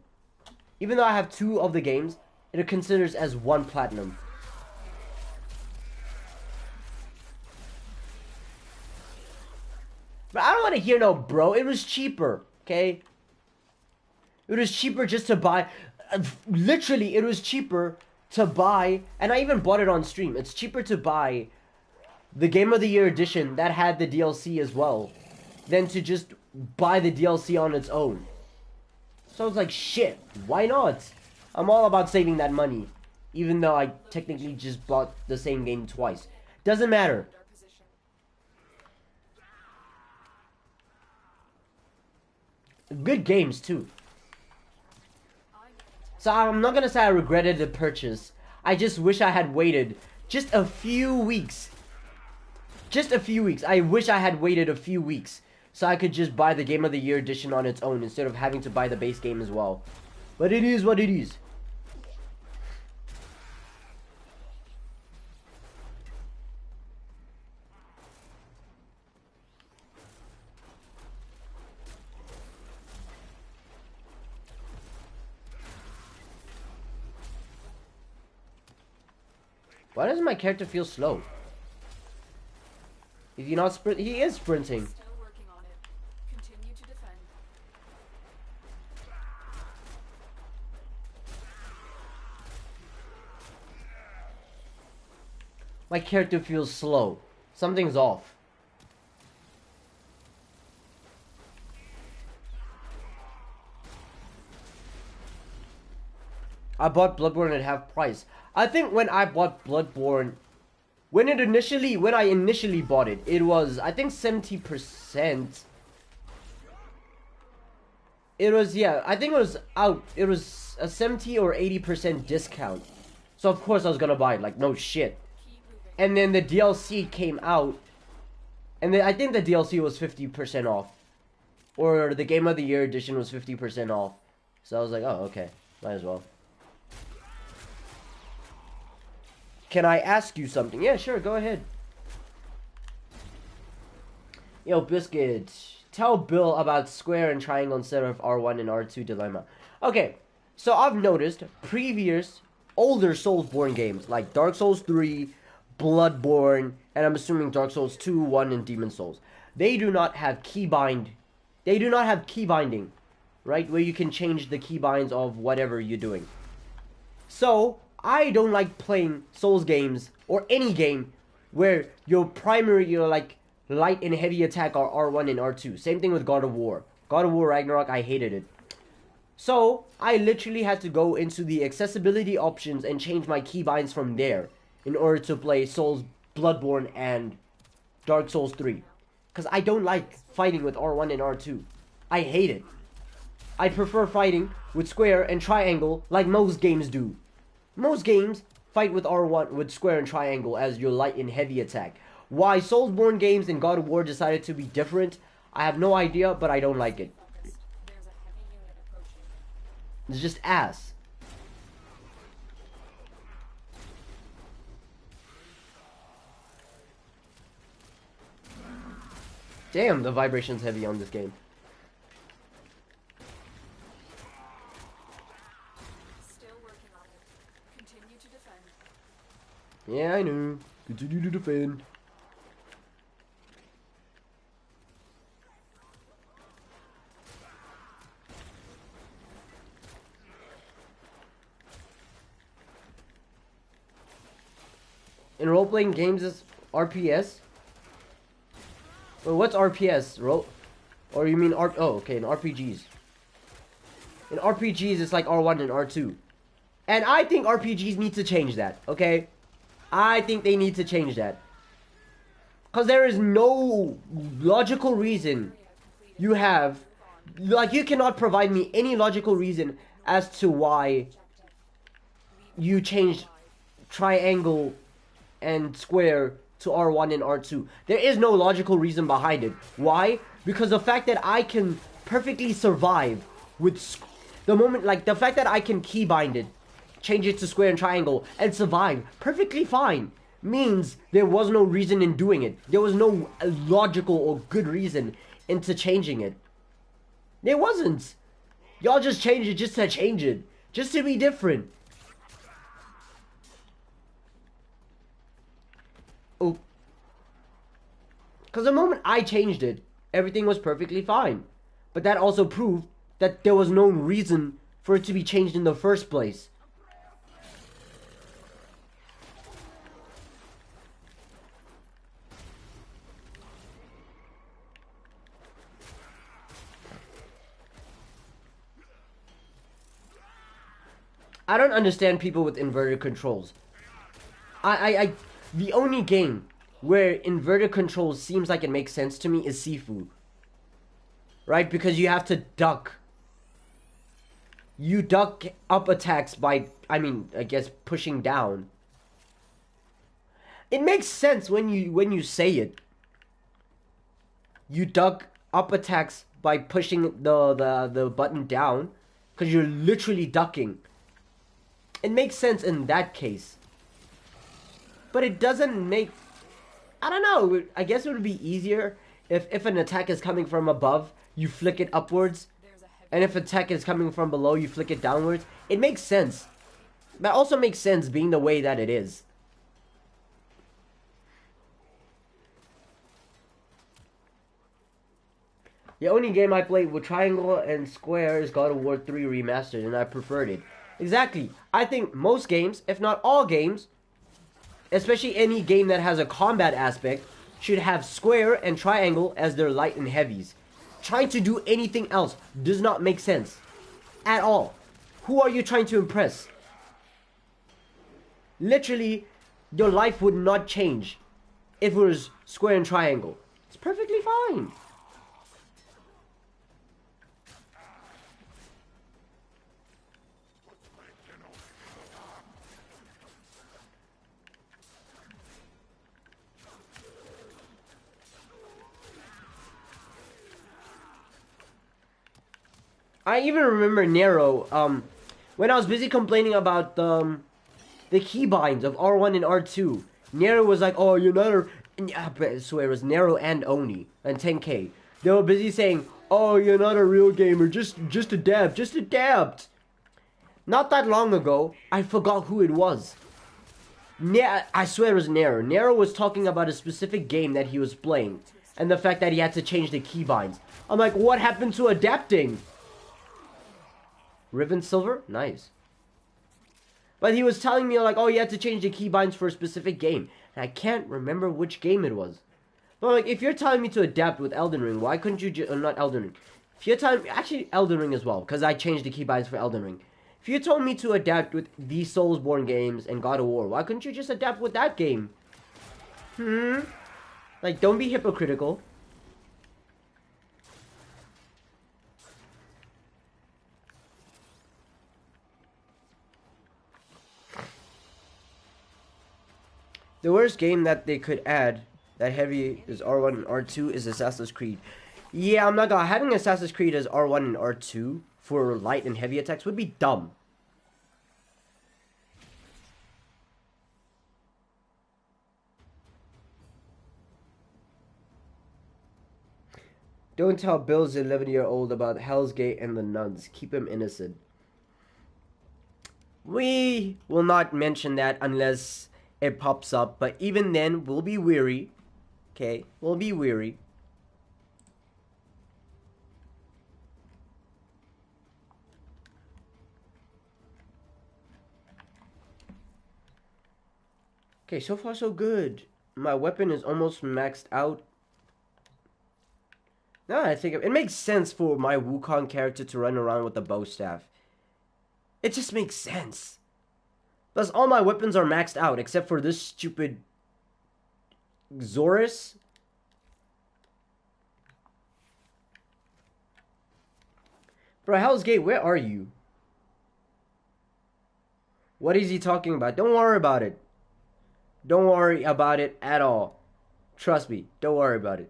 Even though I have 2 of the games, it considers as 1 platinum. But I don't want to hear no bro. It was cheaper, okay? It was cheaper just to buy. Literally, it was cheaper to buy. And I even bought it on stream. It's cheaper to buy the Game of the Year edition that had the DLC as well than to just buy the DLC on its own. So I was like, shit, why not? I'm all about saving that money. Even though I technically just bought the same game twice. Doesn't matter. Good games, too. So I'm not gonna say I regretted the purchase. I just wish I had waited just a few weeks. Just a few weeks. I wish I had waited a few weeks so I could just buy the Game of the Year edition on its own instead of having to buy the base game as well. But it is what it is. Why does my character feel slow? Is he not sprint? He is sprinting. Still working on it. Continue to defend. My character feels slow. Something's off. I bought Bloodborne at half price. I think when I bought Bloodborne, when I initially bought it, it was, I think, 70%. It was, yeah, I think it was out. It was a 70 or 80% discount. So of course I was gonna buy it, like, no shit. Keep moving. And then the DLC came out, and then I think the DLC was 50% off. Or the Game of the Year edition was 50% off. So I was like, oh, okay, might as well. Can I ask you something? Yeah, sure, go ahead. Yo, Biscuit, tell Bill about square and triangle instead of R1 and R2 dilemma. Okay, so I've noticed previous, older Soulsborne games, like Dark Souls 3, Bloodborne, and I'm assuming Dark Souls 2, 1, and Demon Souls. They do not have keybind. They do not have key binding, right? Where you can change the keybinds of whatever you're doing. So, I don't like playing Souls games, or any game, where your primary, like, light and heavy attack are R1 and R2. Same thing with God of War. God of War Ragnarok, I hated it. So, I literally had to go into the accessibility options and change my keybinds from there in order to play Souls, Bloodborne, and Dark Souls 3. Because I don't like fighting with R1 and R2. I hate it. I prefer fighting with square and triangle like most games do. Most games fight with R1 with square and triangle as your light and heavy attack. Why Soulsborne games and God of War decided to be different, I have no idea, but I don't like it. Focused. There's a heavy unit approaching. It's just ass. Damn, the vibration's heavy on this game. Still working on it. Continue to defend. Yeah, I know. Continue to defend. In role-playing games, is RPS? Well, what's RPS? Or you mean R? Oh, okay, in RPGs. In RPGs, it's like R1 and R2. And I think RPGs need to change that, okay? I think they need to change that. Because there is no logical reason you have... Like, you cannot provide me any logical reason as to why you changed triangle and square to R1 and R2. There is no logical reason behind it. Why? Because the fact that I can perfectly survive with the moment, like the fact that I can keybind it, change it to square and triangle, and survive perfectly fine, means there was no reason in doing it. There was no logical or good reason into changing it. There wasn't. Y'all just changed it just to change it. Just to be different. Oh. Because the moment I changed it, everything was perfectly fine. But that also proved that there was no reason for it to be changed in the first place. I don't understand people with inverted controls. The only game where inverted controls seems like it makes sense to me is Sifu. Right? Because you have to duck. You duck up attacks by, I guess, pushing down. It makes sense when you say it. You duck up attacks by pushing the button down. Because you're literally ducking. It makes sense in that case. But it doesn't make... I don't know. I guess it would be easier if an attack is coming from above, you flick it upwards. And if an attack is coming from below, you flick it downwards. It makes sense. That also makes sense being the way that it is. The only game I played with triangle and square is God of War 3 Remastered, and I preferred it. Exactly. I think most games, if not all games, especially any game that has a combat aspect, should have square and triangle as their light and heavies. Trying to do anything else does not make sense. At all. Who are you trying to impress? Literally, your life would not change if it was square and triangle. It's perfectly fine. I even remember Nero, when I was busy complaining about the keybinds of R1 and R2. Nero was like, oh, you're not a... I swear, it was Nero and Oni, and 10K. They were busy saying, oh, you're not a real gamer, just adapt, just adapt. Not that long ago, I forgot who it was. I swear it was Nero. Nero was talking about a specific game that he was playing, and the fact that he had to change the keybinds. I'm like, what happened to adapting? Riven Silver? Nice. But he was telling me, like, oh, you had to change the keybinds for a specific game. And I can't remember which game it was. But, like, if you're telling me to adapt with Elden Ring, why couldn't you not Elden Ring. If you're telling me... Actually, Elden Ring as well, because I changed the keybinds for Elden Ring. If you told me to adapt with the Soulsborne games and God of War, why couldn't you just adapt with that game? Like, don't be hypocritical. The worst game that they could add that heavy is R1 and R2 is Assassin's Creed. Yeah, I'm not gonna... Having Assassin's Creed as R1 and R2 for light and heavy attacks would be dumb. Don't tell Bill's 11-year-old about Hell's Gate and the nuns. Keep him innocent. We will not mention that unless it pops up, but even then, we'll be weary. Okay, we'll be weary. Okay, so far so good. My weapon is almost maxed out. Now I think it makes sense for my Wukong character to run around with the bow staff. It just makes sense. Plus, all my weapons are maxed out, except for this stupid Zorus. Bro, Hell's Gate, where are you? What is he talking about? Don't worry about it. Don't worry about it at all. Trust me, don't worry about it.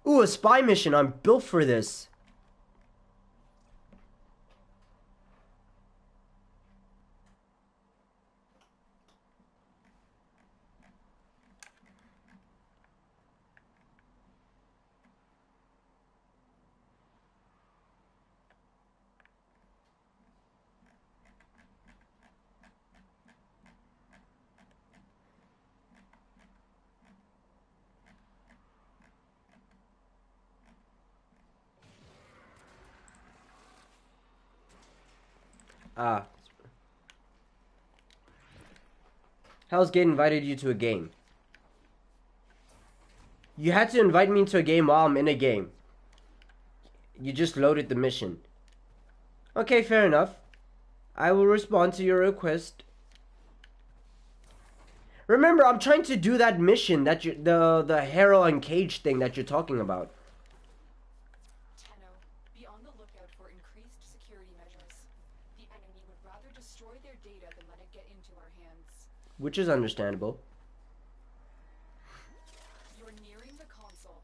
Ooh, a spy mission. I'm built for this. Ah. Hell's Gate invited you to a game. You had to invite me to a game while I'm in a game. You just loaded the mission. Okay, fair enough. I will respond to your request. Remember, I'm trying to do that mission that the Harrow and Cage thing that you're talking about. Be on the lookout for increased security measures. The enemy would rather destroy their data than let it get into our hands. Which is understandable. You're nearing the console.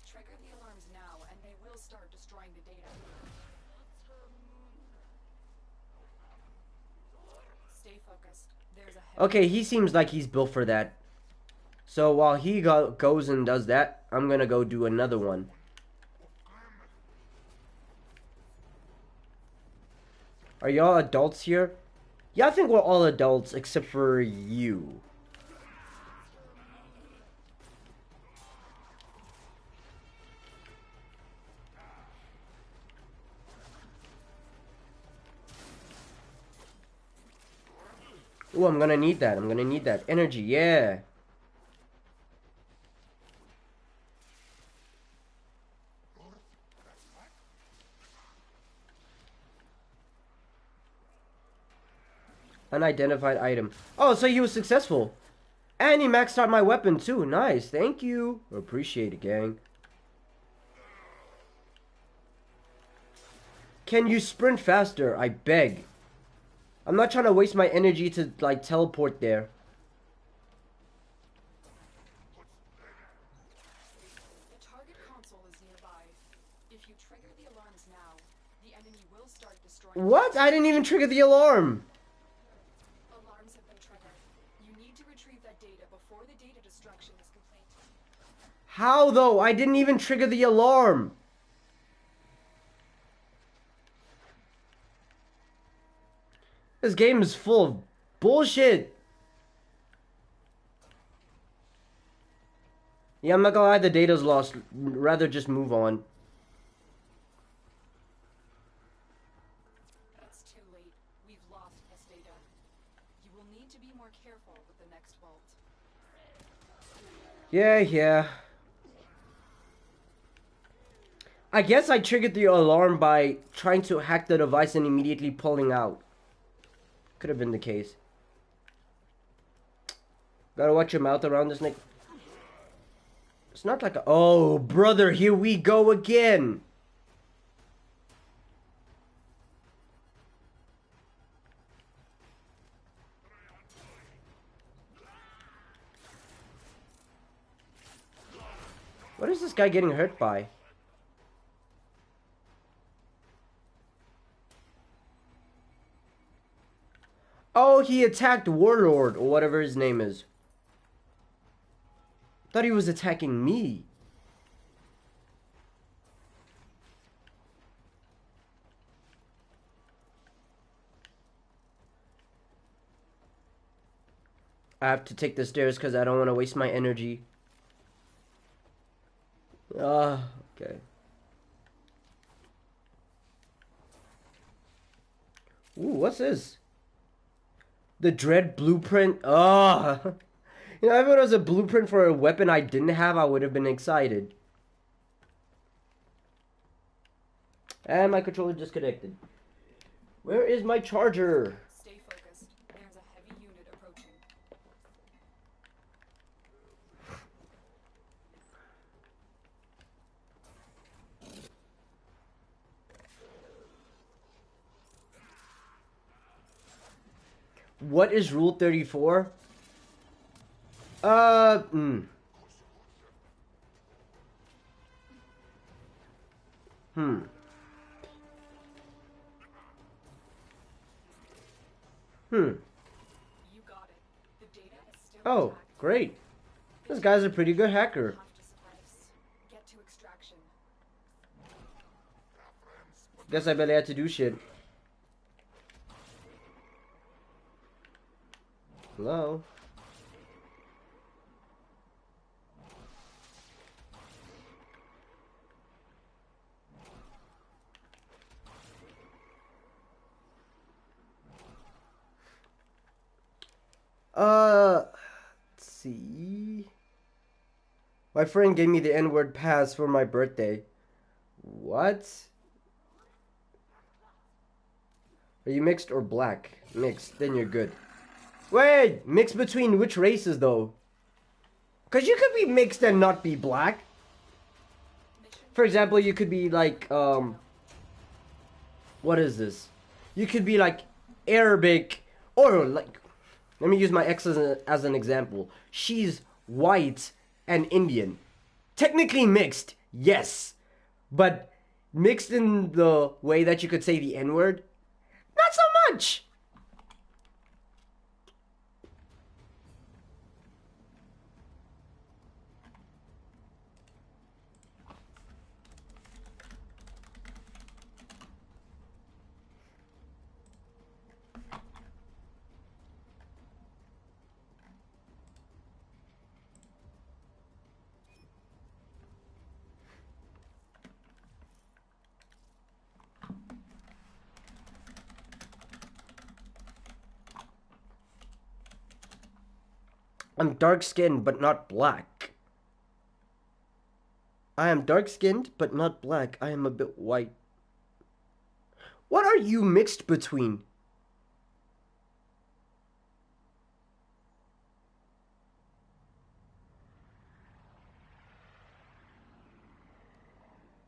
Trigger the alarms now, and they will start destroying the data. Stay focused. There's a Okay, he seems like he's built for that. So while he goes and does that, I'm gonna go do another one. Are y'all adults here? Yeah, I think we're all adults except for you. Oh, I'm gonna need that. I'm gonna need that. Energy, yeah. Unidentified item. Oh, so he was successful. And he maxed out my weapon too. Nice. Thank you. Appreciate it, gang. Can you sprint faster? I beg. I'm not trying to waste my energy to, like, teleport there. The target console is nearby. If you trigger the alarms now, the enemy will start destroying. What? I didn't even trigger the alarm. Alarms have been triggered. You need to retrieve that data before the data destruction is complete. How, though? I didn't even trigger the alarm. This game is full of bullshit. Yeah, I'm not gonna lie, the data's lost. Rather just move on. It's too late. We've lost this data. You will need to be more careful with the next vault. Yeah. I guess I triggered the alarm by trying to hack the device and immediately pulling out. Could have been the case. Gotta watch your mouth around this, Nick. It's not like a... Oh, brother, here we go again. What is this guy getting hurt by? Oh, he attacked Warlord, or whatever his name is. Thought he was attacking me. I have to take the stairs because I don't want to waste my energy. Okay. Ooh, what's this? The Dread Blueprint. You know, if it was a blueprint for a weapon I didn't have, I would have been excited. And my controller disconnected. Where is my charger? Stay focused. There's a heavy unit approaching. What is Rule 34? You got it. The data is still Oh, intact. great. This guy's a pretty good hacker. Have to suffice. Get to extraction. Guess I better had to do shit. Hello? Let's see. My friend gave me the N-word pass for my birthday. What? Are you mixed or black? Mixed, then you're good. Wait, mixed between which races though? Because you could be mixed and not be black. For example, you could be like, what is this? You could be like Arabic, or like, let me use my ex as an example. She's white and Indian. Technically mixed, yes. But mixed in the way that you could say the N-word? Not so much! I'm dark skinned but not black. I am dark skinned but not black. I am a bit white. What are you mixed between?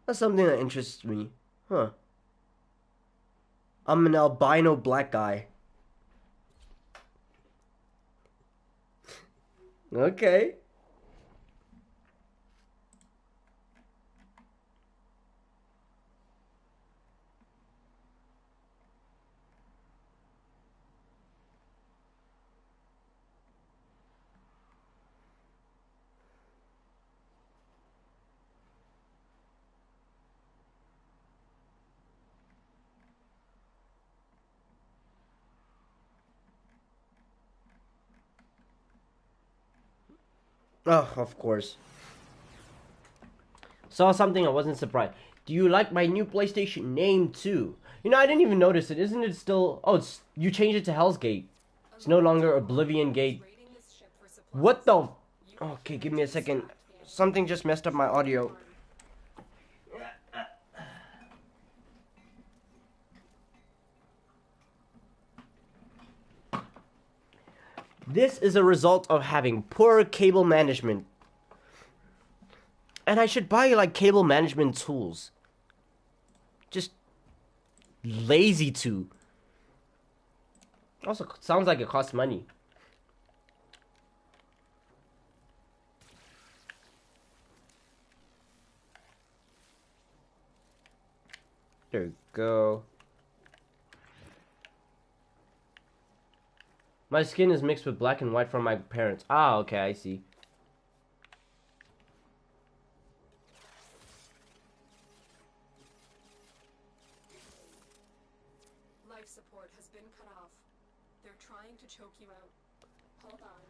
That's something that interests me. Huh. I'm an albino black guy. Okay. Oh, of course. Saw something I wasn't surprised. Do you like my new PlayStation name too? You know, I didn't even notice it. Isn't it still... Oh, it's... You changed it to Hell's Gate. It's no longer Oblivion Gate. What the... Okay, give me a second. Something just messed up my audio. This is a result of having poor cable management. And I should buy, like, cable management tools. Just lazy to. Also, sounds like it costs money. There we go. My skin is mixed with black and white from my parents. Ah, okay, I see. Life support has been cut off. They're trying to choke you out. Hold on.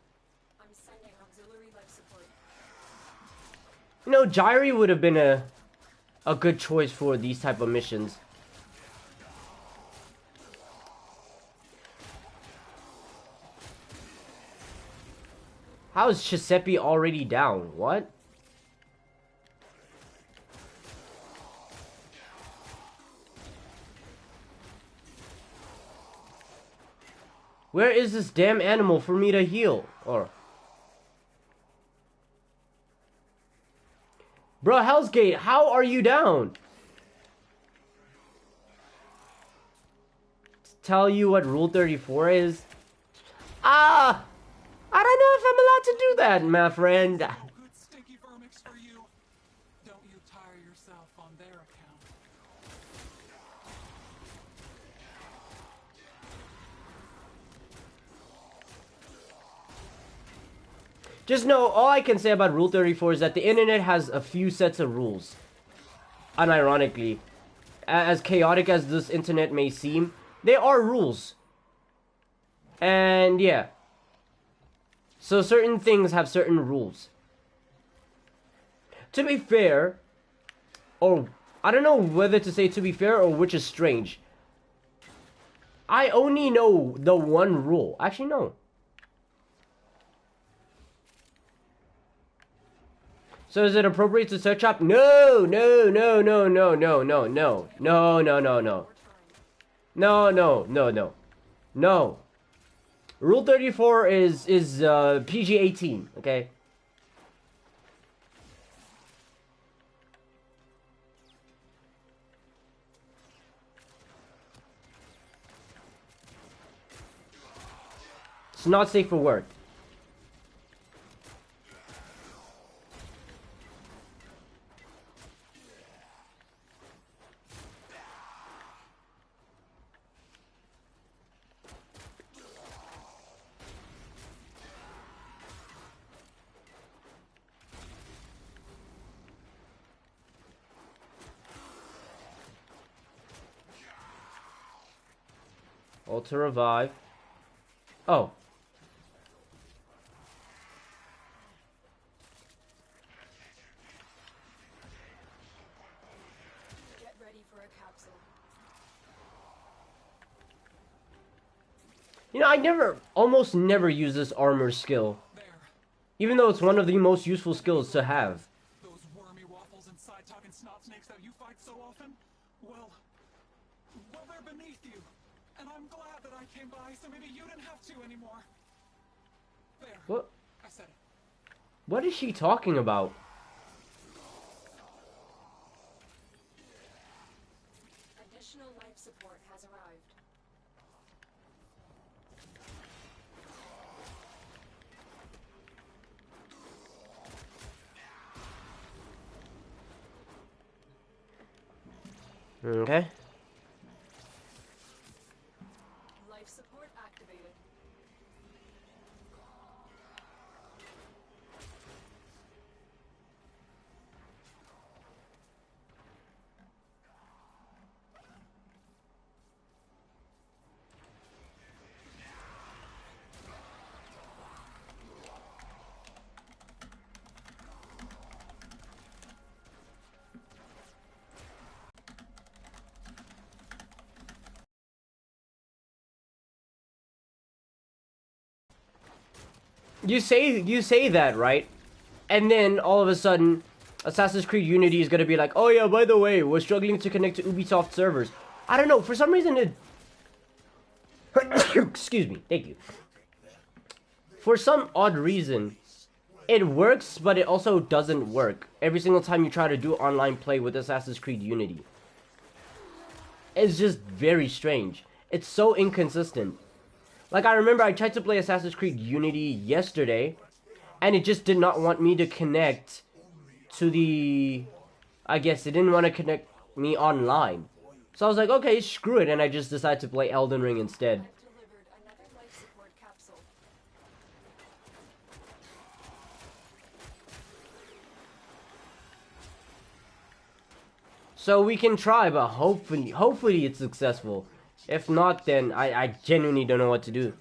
I'm sending auxiliary life support. You know, Jairi would have been a good choice for these type of missions. How is Giuseppe already down? What? Where is this damn animal for me to heal? Or... Bro, Hell's Gate, how are you down? Tell you what Rule 34 is? Ah! I don't know if I'm allowed to do that, my friend. Good stinky vermix for you. Don't you tire yourself on their account. Just know, all I can say about Rule 34 is that the internet has a few sets of rules. Unironically. As chaotic as this internet may seem, there are rules. And yeah. So certain things have certain rules. To be fair, or I don't know whether to say to be fair or which is strange. I only know the one rule. Actually, no. So is it appropriate to search up? No, no, no, no, no, no, no, no, no, no, no, no. No, no, no, no. No. Rule 34 is PG-18, okay? It's not safe for work. To revive. Oh. Get ready for a capsule. You know, I almost never use this armor skill. There. Even though it's one of the most useful skills to have. Those wormy waffles and side-talking snot snakes that you fight so often? Well, they're beneath you. And I'm glad that I came by, so maybe you didn't have to anymore. There. What? I said it. What is she talking about? Additional life support has arrived. Okay. Life support activated. You say that, right? And then all of a sudden, Assassin's Creed Unity is gonna be like, oh yeah, by the way, we're struggling to connect to Ubisoft servers. I don't know, for some reason it... Excuse me, thank you. For some odd reason, it works, but it also doesn't work. Every single time you try to do online play with Assassin's Creed Unity. It's just very strange. It's so inconsistent. Like, I remember I tried to play Assassin's Creed Unity yesterday, and it just did not want me to connect to the... I guess it didn't want to connect me online. So I was like, okay, screw it, and I just decided to play Elden Ring instead. I've delivered another life support capsule. So we can try, but hopefully it's successful. If not, then I genuinely don't know what to do.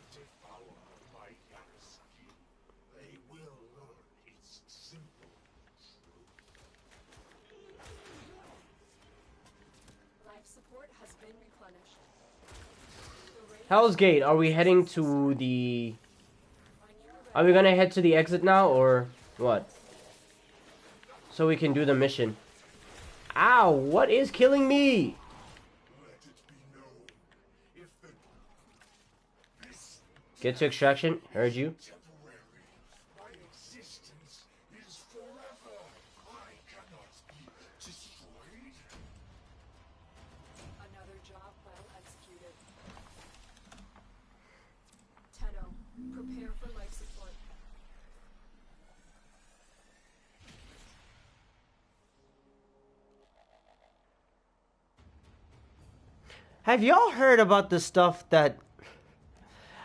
Life support has been replenished. Hell's Gate, are we heading to the... Are we gonna head to the exit now, or what? So we can do the mission. Ow, what is killing me? Get to extraction, heard you. Another job well executed. Tenno, prepare for life support. Have y'all heard about the stuff that...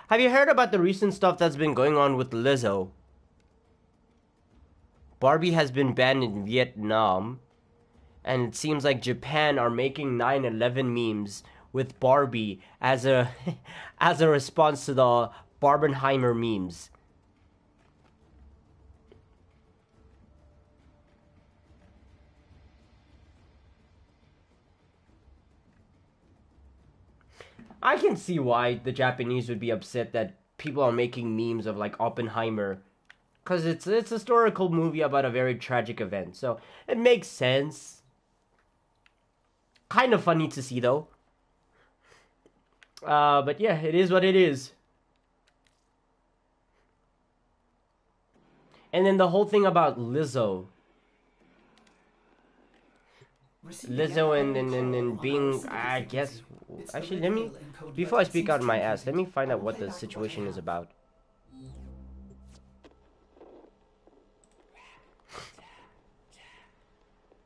Have you heard about the recent stuff that's been going on with Lizzo? Barbie has been banned in Vietnam, and it seems like Japan are making 9/11 memes with Barbie as a as a response to the Barbenheimer memes. I can see why the Japanese would be upset that people are making memes of like Oppenheimer, because it's a historical movie about a very tragic event, so it makes sense. Kind of funny to see though. But yeah, it is what it is. And then the whole thing about Lizzo. Lizzo and being, I guess, actually, let me, before I speak out of my ass, let me find out what the situation is about.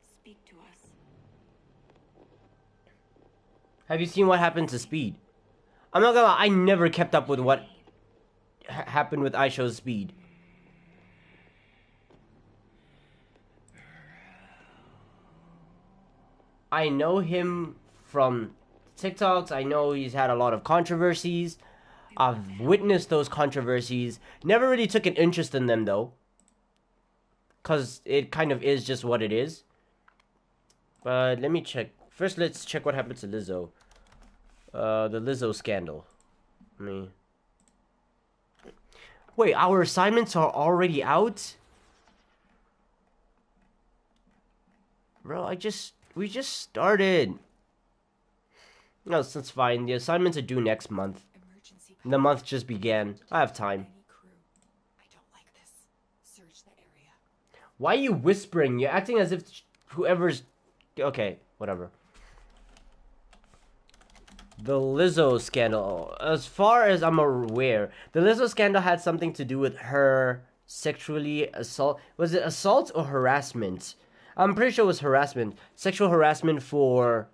Speak to us. Have you seen what happened to Speed? I'm not gonna lie, I never kept up with what happened with Aisho's Speed. I know him from TikToks. I know he's had a lot of controversies. I've witnessed those controversies. Never really took an interest in them though, because it kind of is just what it is. But let me check. First, let's check what happened to Lizzo. The Lizzo scandal. Wait, our assignments are already out? Bro, we just started. No, that's fine. The assignments are due next month. Emergency The month just began. I have time. any crew. I don't like this. Search the area. Why are you whispering? You're acting as if whoever's... Okay, whatever. The Lizzo scandal. As far as I'm aware, the Lizzo scandal had something to do with her sexually assault. Was it assault or harassment? I'm pretty sure it was harassment. Sexual harassment for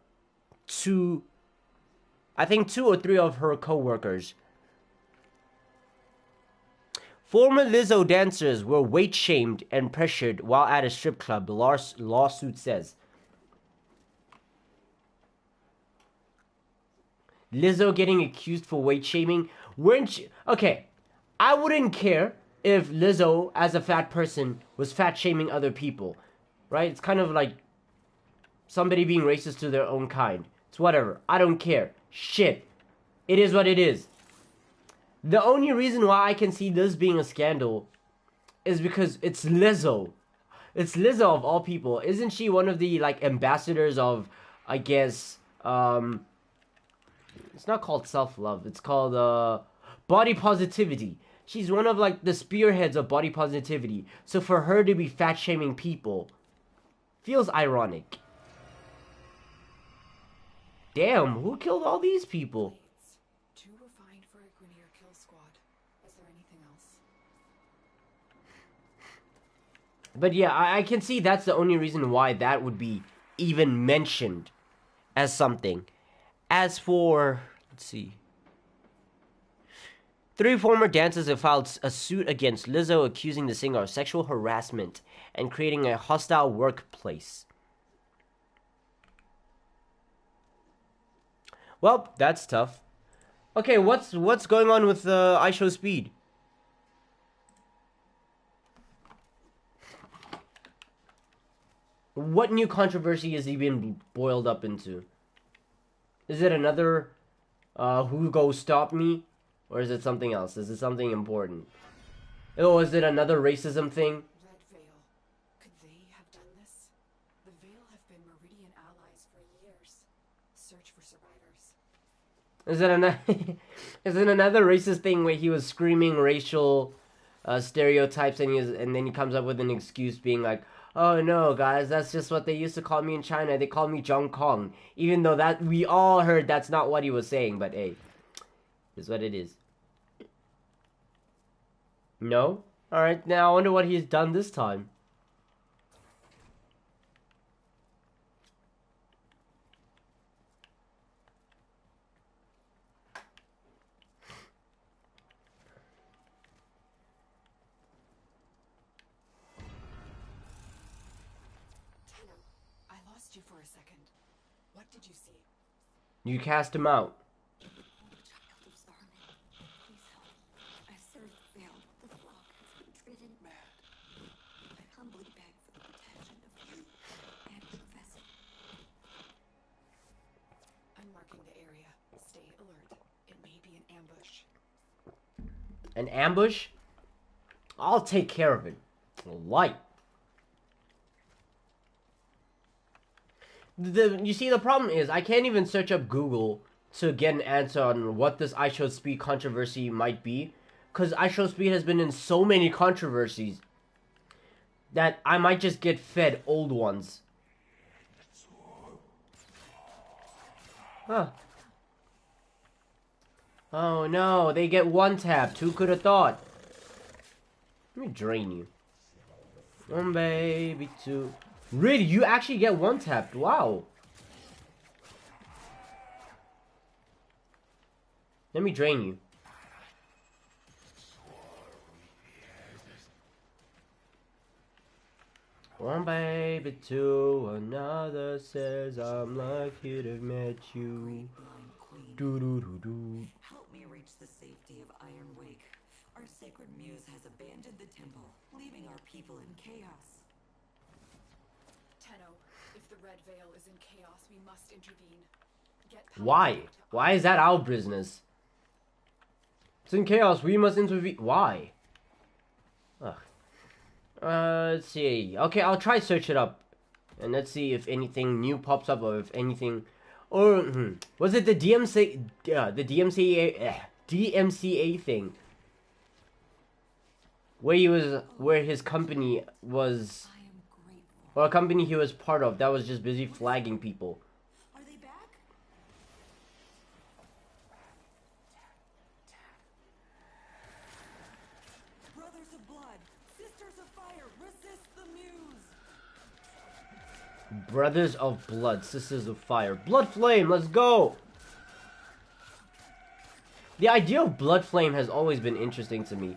I think two or three of her co-workers. Former Lizzo dancers were weight-shamed and pressured while at a strip club, the lawsuit says. Lizzo getting accused for weight-shaming? Weren't you... Okay, I wouldn't care if Lizzo, as a fat person, was fat-shaming other people. Right? It's kind of like somebody being racist to their own kind. It's whatever. I don't care. Shit. It is what it is. The only reason why I can see this being a scandal is because it's Lizzo. It's Lizzo of all people. Isn't she one of the, like, ambassadors of, I guess, it's not called self-love. It's called, body positivity. She's one of, like, the spearheads of body positivity. So for her to be fat-shaming people feels ironic. Damn, who killed all these people? Too refined for a Grenier kill squad. Is there anything else? But yeah, I can see that's the only reason why that would be even mentioned as something. As for, let's see. 3 former dancers have filed a suit against Lizzo accusing the singer of sexual harassment and creating a hostile workplace. Well, that's tough. Okay, what's going on with iShowSpeed? What new controversy is he being boiled up into? Is it another Who Go Stop Me? Or is it something else? Is it something important? Oh, is it another racism thing? Red Veil. Could they have done this? The Veil have been Meridian allies for years. Search for survivors. Is it another is it another racist thing where he was screaming racial stereotypes and then he comes up with an excuse being like, "Oh no, guys, that's just what they used to call me in China. They call me Zhong Kong." Even though that we all heard that's not what he was saying, but hey, it's what it is. No? Alright, now I wonder what he's done this time. Tenno, I lost you for a second. What did you see? You cast him out. Child of Zarman, please help. I served Veil. The flock has been driven mad. I humbly beg for the protection of you and Professor. I'm marking the area. Stay alert. It may be an ambush. An ambush? I'll take care of it. Light. You see, the problem is I can't even search up Google to get an answer on what this iShowSpeed controversy might be, because iShowSpeed has been in so many controversies that I might just get fed old ones. Huh. Oh no, they get one tapped. Who could have thought? Let me drain you. One baby, two. Really? You actually get one tapped? Wow. Let me drain you. One baby, two. Another says I'm lucky to have met you. Do do do do. Help me reach the safety of Iron Wake. Our sacred muse has abandoned the temple, leaving our people in chaos. Tenno, if the Red Veil is in chaos, we must intervene. Get Why? Why is that our business? It's in chaos. We must intervene. Why? Ugh. Let's see. Okay, I'll try search it up, and let's see if anything new pops up or if anything, or was it the DMCA thing where his company was, I am grateful. or a company he was part of that was just busy flagging people. Are they back? Brothers of blood, sisters of fire, resist the muse. Brothers of blood, sisters of fire, blood flame. Let's go. The idea of blood flame has always been interesting to me.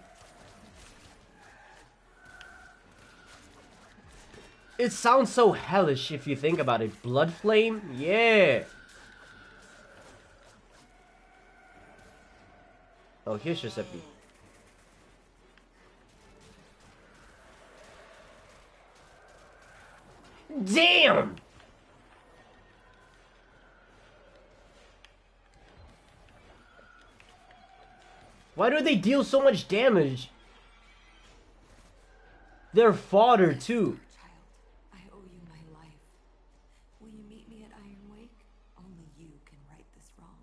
It sounds so hellish if you think about it. Blood flame? Yeah. Oh, here's Giuseppe. Damn! Why do they deal so much damage? They're fodder too. Child, I owe you my life. Will you meet me at Iron Wake? Only you can right this wrong.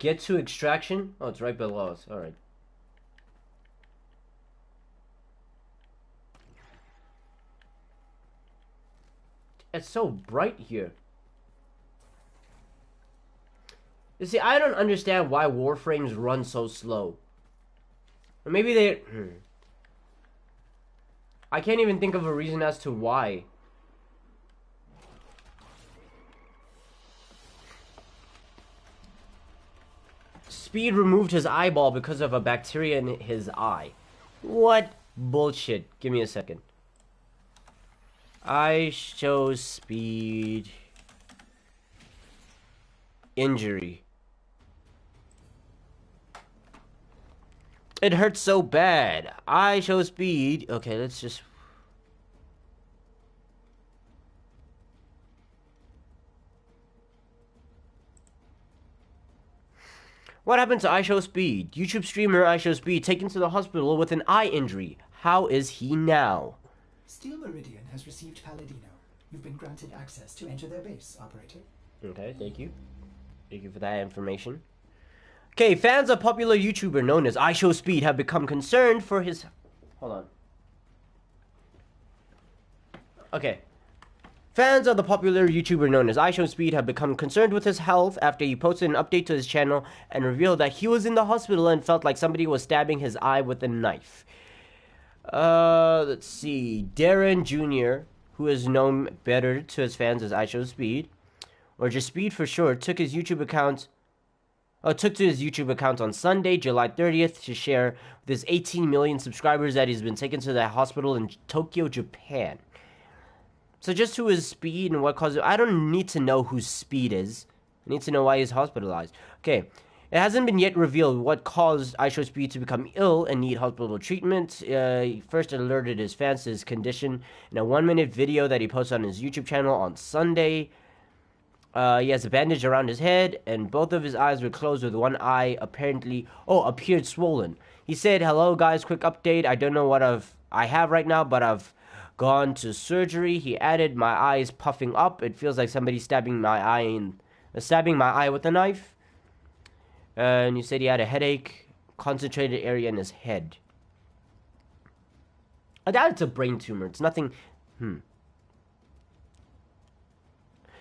Get to extraction? Oh, it's right below us. Alright. It's so bright here. You see, I don't understand why Warframes run so slow. Or maybe they... I can't even think of a reason as to why. Speed removed his eyeball because of a bacteria in his eye. What bullshit? Give me a second. I show Speed injury. It hurts so bad. I show Speed. Okay, let's just... What happened to I Show Speed? YouTube streamer I Show Speed taken to the hospital with an eye injury. How is he now? Steel Meridian has received Palladino. You've been granted access to enter their base, operator. Okay, thank you. Thank you for that information. Okay, fans of popular YouTuber known as I Show Speed have become concerned for his... Hold on. Okay. Fans of the popular YouTuber known as I Show Speed have become concerned with his health after he posted an update to his channel and revealed that he was in the hospital and felt like somebody was stabbing his eye with a knife. Let's see. Darren Jr., who is known better to his fans as I Show Speed, or just Speed for short, took to his YouTube account on Sunday, July 30th, to share with his 18 million subscribers that he's been taken to the hospital in Tokyo, Japan. So just who is Speed and what caused it? I don't need to know who Speed is. I need to know why he's hospitalized. Okay. It hasn't been yet revealed what caused I Show Speed to become ill and need hospital treatment. He first alerted his fans to his condition in a 1-minute video that he posted on his YouTube channel on Sunday. He has a bandage around his head, and both of his eyes were closed with one eye appeared swollen. He said, "Hello guys, quick update. I don't know what I have right now, but I've gone to surgery." He added, "My eye is puffing up. It feels like somebody stabbing my eye with a knife." And he said he had a headache, concentrated area in his head. I doubt it's a brain tumor. It's nothing.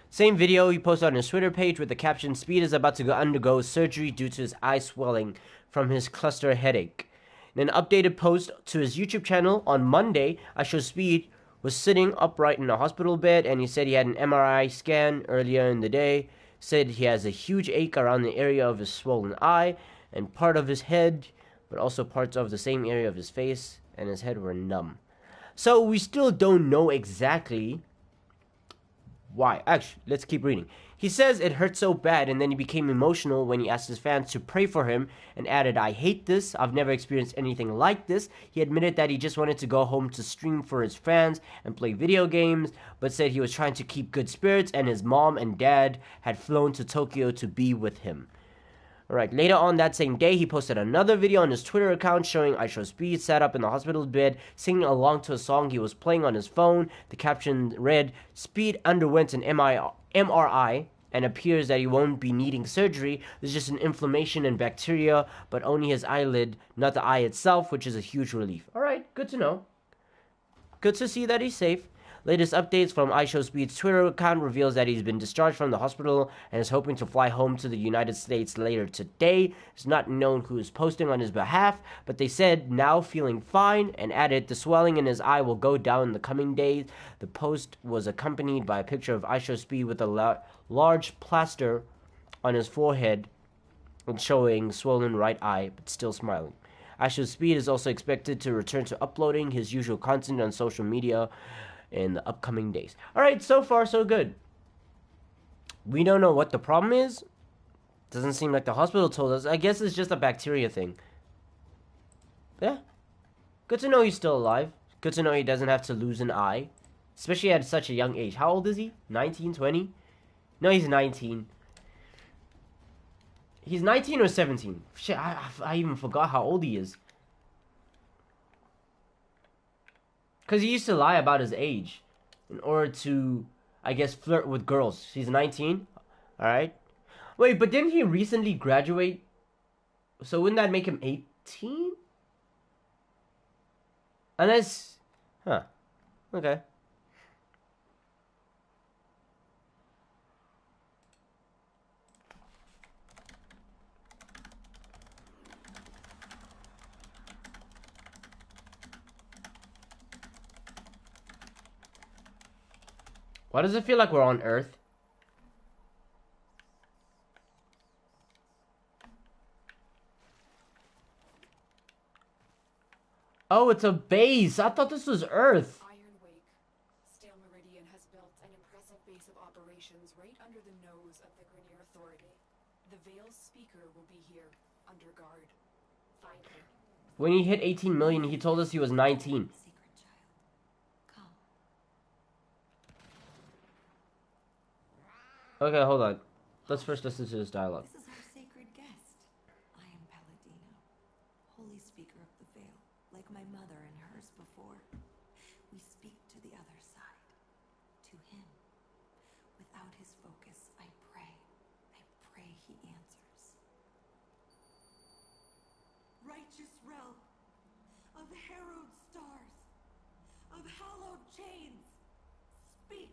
Same video he posted on his Twitter page with the caption, "Speed is about to undergo surgery due to his eye swelling from his cluster headache." In an updated post to his YouTube channel on Monday, I Show Speed was sitting upright in a hospital bed, and he said he had an MRI scan earlier in the day. Said he has a huge ache around the area of his swollen eye and part of his head, but also parts of the same area of his face and his head were numb. So we still don't know exactly why. Actually, let's keep reading. He says it hurt so bad, and then he became emotional when he asked his fans to pray for him and added, "I hate this. I've never experienced anything like this." He admitted that he just wanted to go home to stream for his fans and play video games, but said he was trying to keep good spirits and his mom and dad had flown to Tokyo to be with him. Alright, later on that same day, he posted another video on his Twitter account showing iShowSpeed sat up in the hospital bed, singing along to a song he was playing on his phone. The caption read, "Speed underwent an MRI and appears that he won't be needing surgery. There's just an inflammation and bacteria, but only his eyelid, not the eye itself, which is a huge relief." Alright, good to know. Good to see that he's safe. Latest updates from iShowSpeed's Twitter account reveals that he's been discharged from the hospital and is hoping to fly home to the United States later today. It's not known who is posting on his behalf, but they said now feeling fine and added the swelling in his eye will go down in the coming days. The post was accompanied by a picture of iShowSpeed with a large plaster on his forehead and showing swollen right eye, but still smiling. iShowSpeed is also expected to return to uploading his usual content on social media in the upcoming days. Alright, so far so good. We don't know what the problem is. Doesn't seem like the hospital told us. I guess it's just a bacteria thing. Yeah. Good to know he's still alive. Good to know he doesn't have to lose an eye. Especially at such a young age. How old is he? 19, 20? No, he's 19. He's 19 or 17? Shit, I even forgot how old he is. Because he used to lie about his age in order to, I guess, flirt with girls. He's 19. Alright. Wait, but didn't he recently graduate? So wouldn't that make him 18? Unless... Huh. Okay. Why does it feel like we're on Earth? Oh, it's a base. I thought this was Earth. Iron Wake. Stale Meridian has built an impressive base of operations right under the nose of the Grenier Authority. The Veil's speaker will be here, under guard. Find her. When he hit 18 million, he told us he was 19. Secret child. Come. Okay, hold on. Let's first listen to this dialogue. This is our sacred guest. I am Palladino, holy speaker of the Veil, like my mother and hers before. We speak to the other side, to him. Without his focus, I pray he answers. Righteous realm of harrowed stars, of hallowed chains, speak.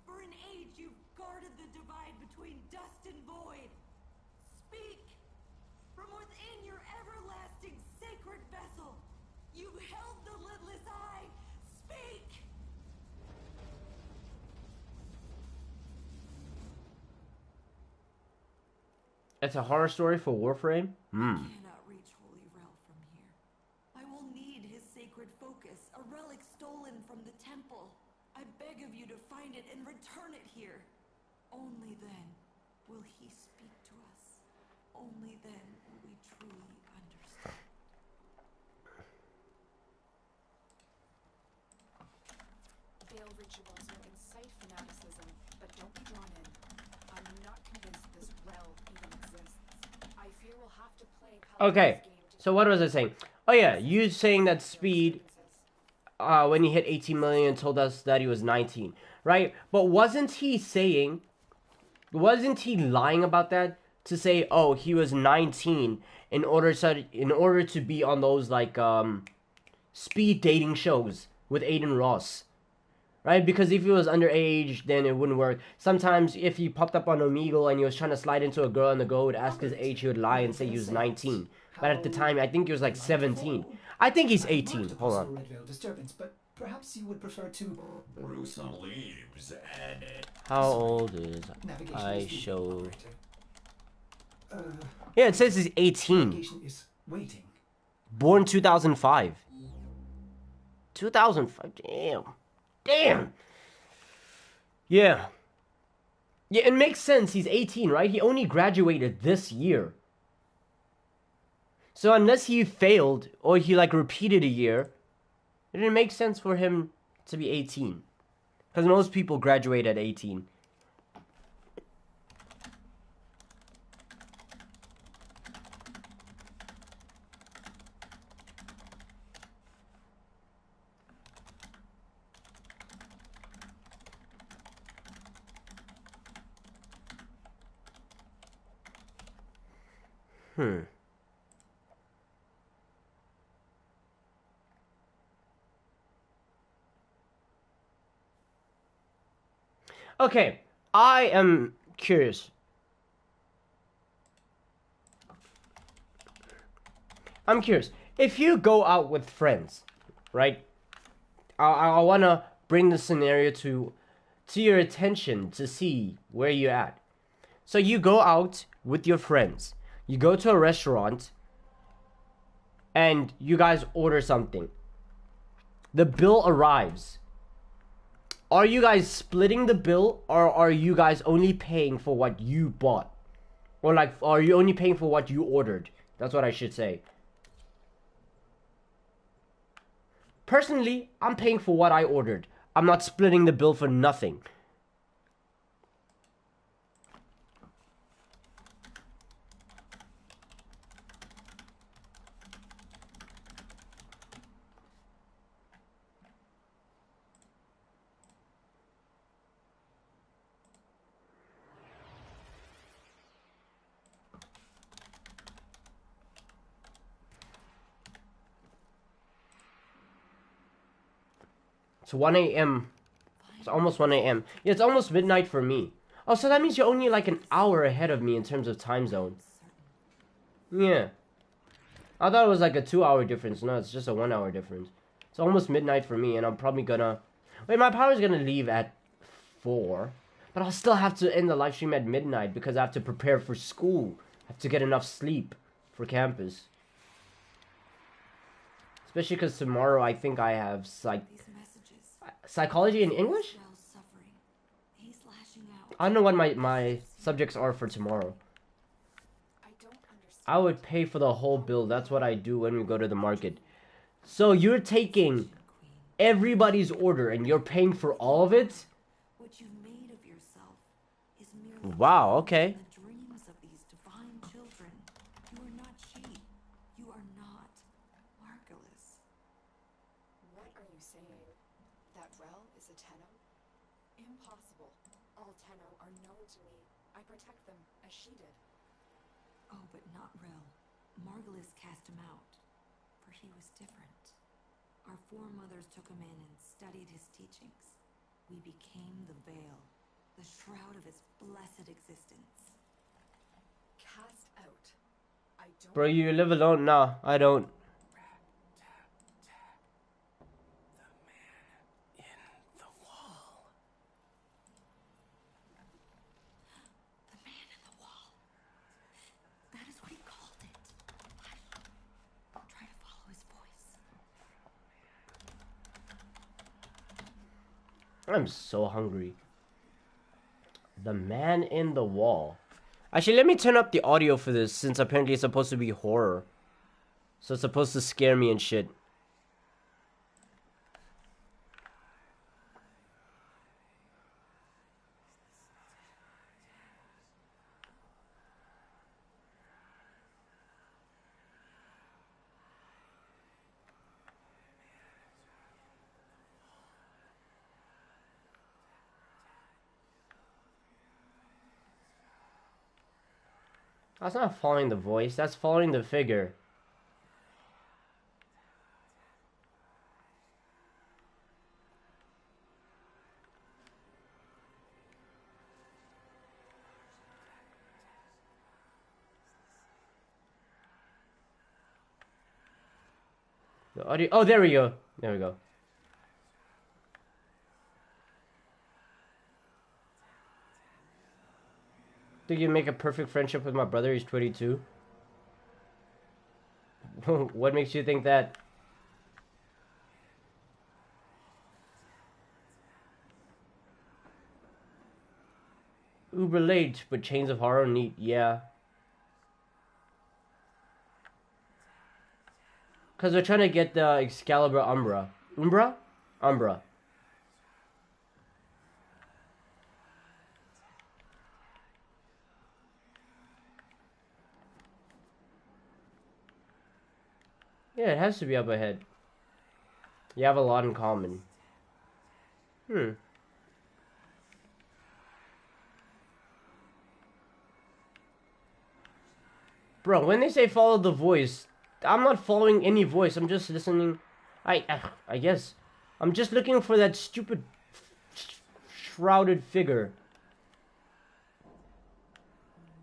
For an age you've guarded the divide between dust and void. Speak! From within your everlasting sacred vessel, you've held the lidless eye. Speak! It's a horror story for Warframe? I cannot reach Holy Rel from here. I will need his sacred focus, a relic stolen from the temple. I beg of you to find it and return it here. Only then will he speak to us. Only then will we truly understand. Veil rituals will incite fanaticism, but don't be drawn in. I'm not convinced this Rel even exists. I fear we'll have to play Okay, Paladin's game to so what was I saying? Oh yeah, you saying that Speed, when he hit 18 million, told us that he was 19, right? But wasn't he lying about that to say, oh, he was 19 in order to be on those like speed dating shows with Aiden Ross, right? Because if he was underage, then it wouldn't work. Sometimes if he popped up on Omegle and he was trying to slide into a girl and the girl would ask his age, he would lie and say he was 19. But at the time, I think he was like 17. I think he's 18. Hold on. Red Veil disturbance, but perhaps you would prefer to Gruesome leaves and How old is navigation I is the show? operator. Yeah, it says he's 18. Navigation is waiting. Born 2005. 2005. Damn. Yeah. Yeah, it makes sense. He's 18, right? He only graduated this year. So unless he failed or he like repeated a year, it didn't make sense for him to be 18. Because most people graduate at 18. Hmm. Okay, I am curious. I'm curious. If you go out with friends, right? I want to bring the scenario to your attention to see where you're at. So you go out with your friends. You go to a restaurant and you guys order something. The bill arrives. Are you guys splitting the bill, or are you guys only paying for what you bought? Or like, are you only paying for what you ordered? That's what I should say. Personally, I'm paying for what I ordered. I'm not splitting the bill for nothing. It's 1 a.m. It's almost 1 a.m. Yeah, it's almost midnight for me. Oh, so that means you're only like an hour ahead of me in terms of time zone. Yeah. I thought it was like a 2-hour difference. No, it's just a 1-hour difference. It's almost midnight for me, and I'm probably gonna... Wait, my power's gonna leave at 4. But I'll still have to end the live stream at midnight because I have to prepare for school. I have to get enough sleep for campus. Especially because tomorrow I think I have psychology and English? I don't know what my subjects are for tomorrow. I would pay for the whole bill. That's what I do when we go to the market. So you're taking everybody's order and you're paying for all of it? Wow, okay. Oh, but not Rel. Margulis cast him out, for he was different. Our foremothers took him in and studied his teachings. We became the veil, the shroud of his blessed existence. Cast out. I don't. Bro, you live alone? Nah, I don't. I'm so hungry. The man in the wall. Actually, let me turn up the audio for this, since apparently it's supposed to be horror. So it's supposed to scare me and shit. That's not following the voice, that's following the figure. The audio. Oh, there we go. There we go. Think you make a perfect friendship with my brother? He's 22. What makes you think that? Uber late, but Chains of Horror neat. Yeah. Because we're trying to get the Excalibur Umbra. Umbra? Umbra. Yeah, it has to be up ahead. You have a lot in common. Bro, when they say follow the voice, I'm not following any voice. I'm just listening. I guess I'm just looking for that stupid shrouded figure.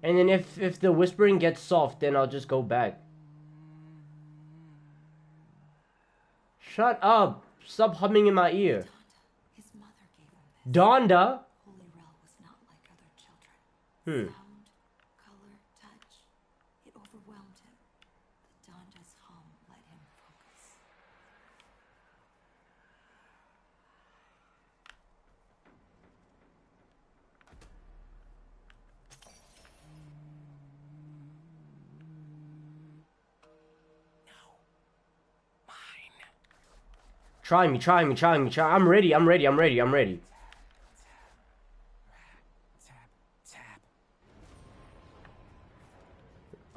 And then if the whispering gets soft, then I'll just go back. Shut up! Stop humming in my ear. His mother gave him this. Donda? Holy Rel was not like other children. Hmm. Sound, color, touch. It overwhelmed him. The Donda's hum let him focus. Try me. I'm ready.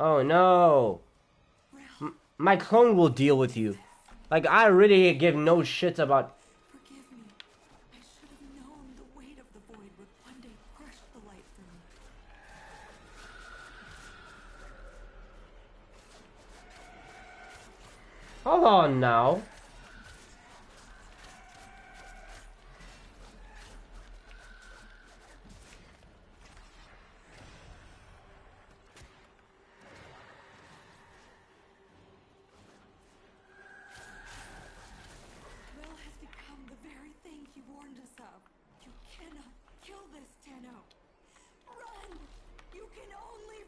Oh no. My clone will deal with you. Like, I really give no shits about... Forgive me. I should have known the weight of the void would one day crush the light from me. Hold on now. Rel has become the very thing he warned us of. You cannot kill this Tenno. Run! You can only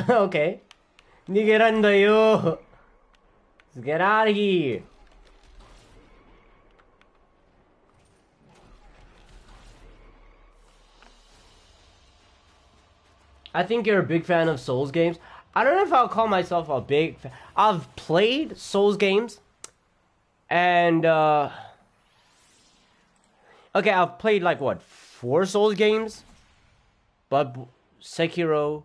run! Okay. Nigerandayo. Let's get out of here. I think you're a big fan of Souls games. I don't know if I'll call myself a big fan. I've played Souls games. And, okay, I've played, like, what, 4 Souls games? But Sekiro...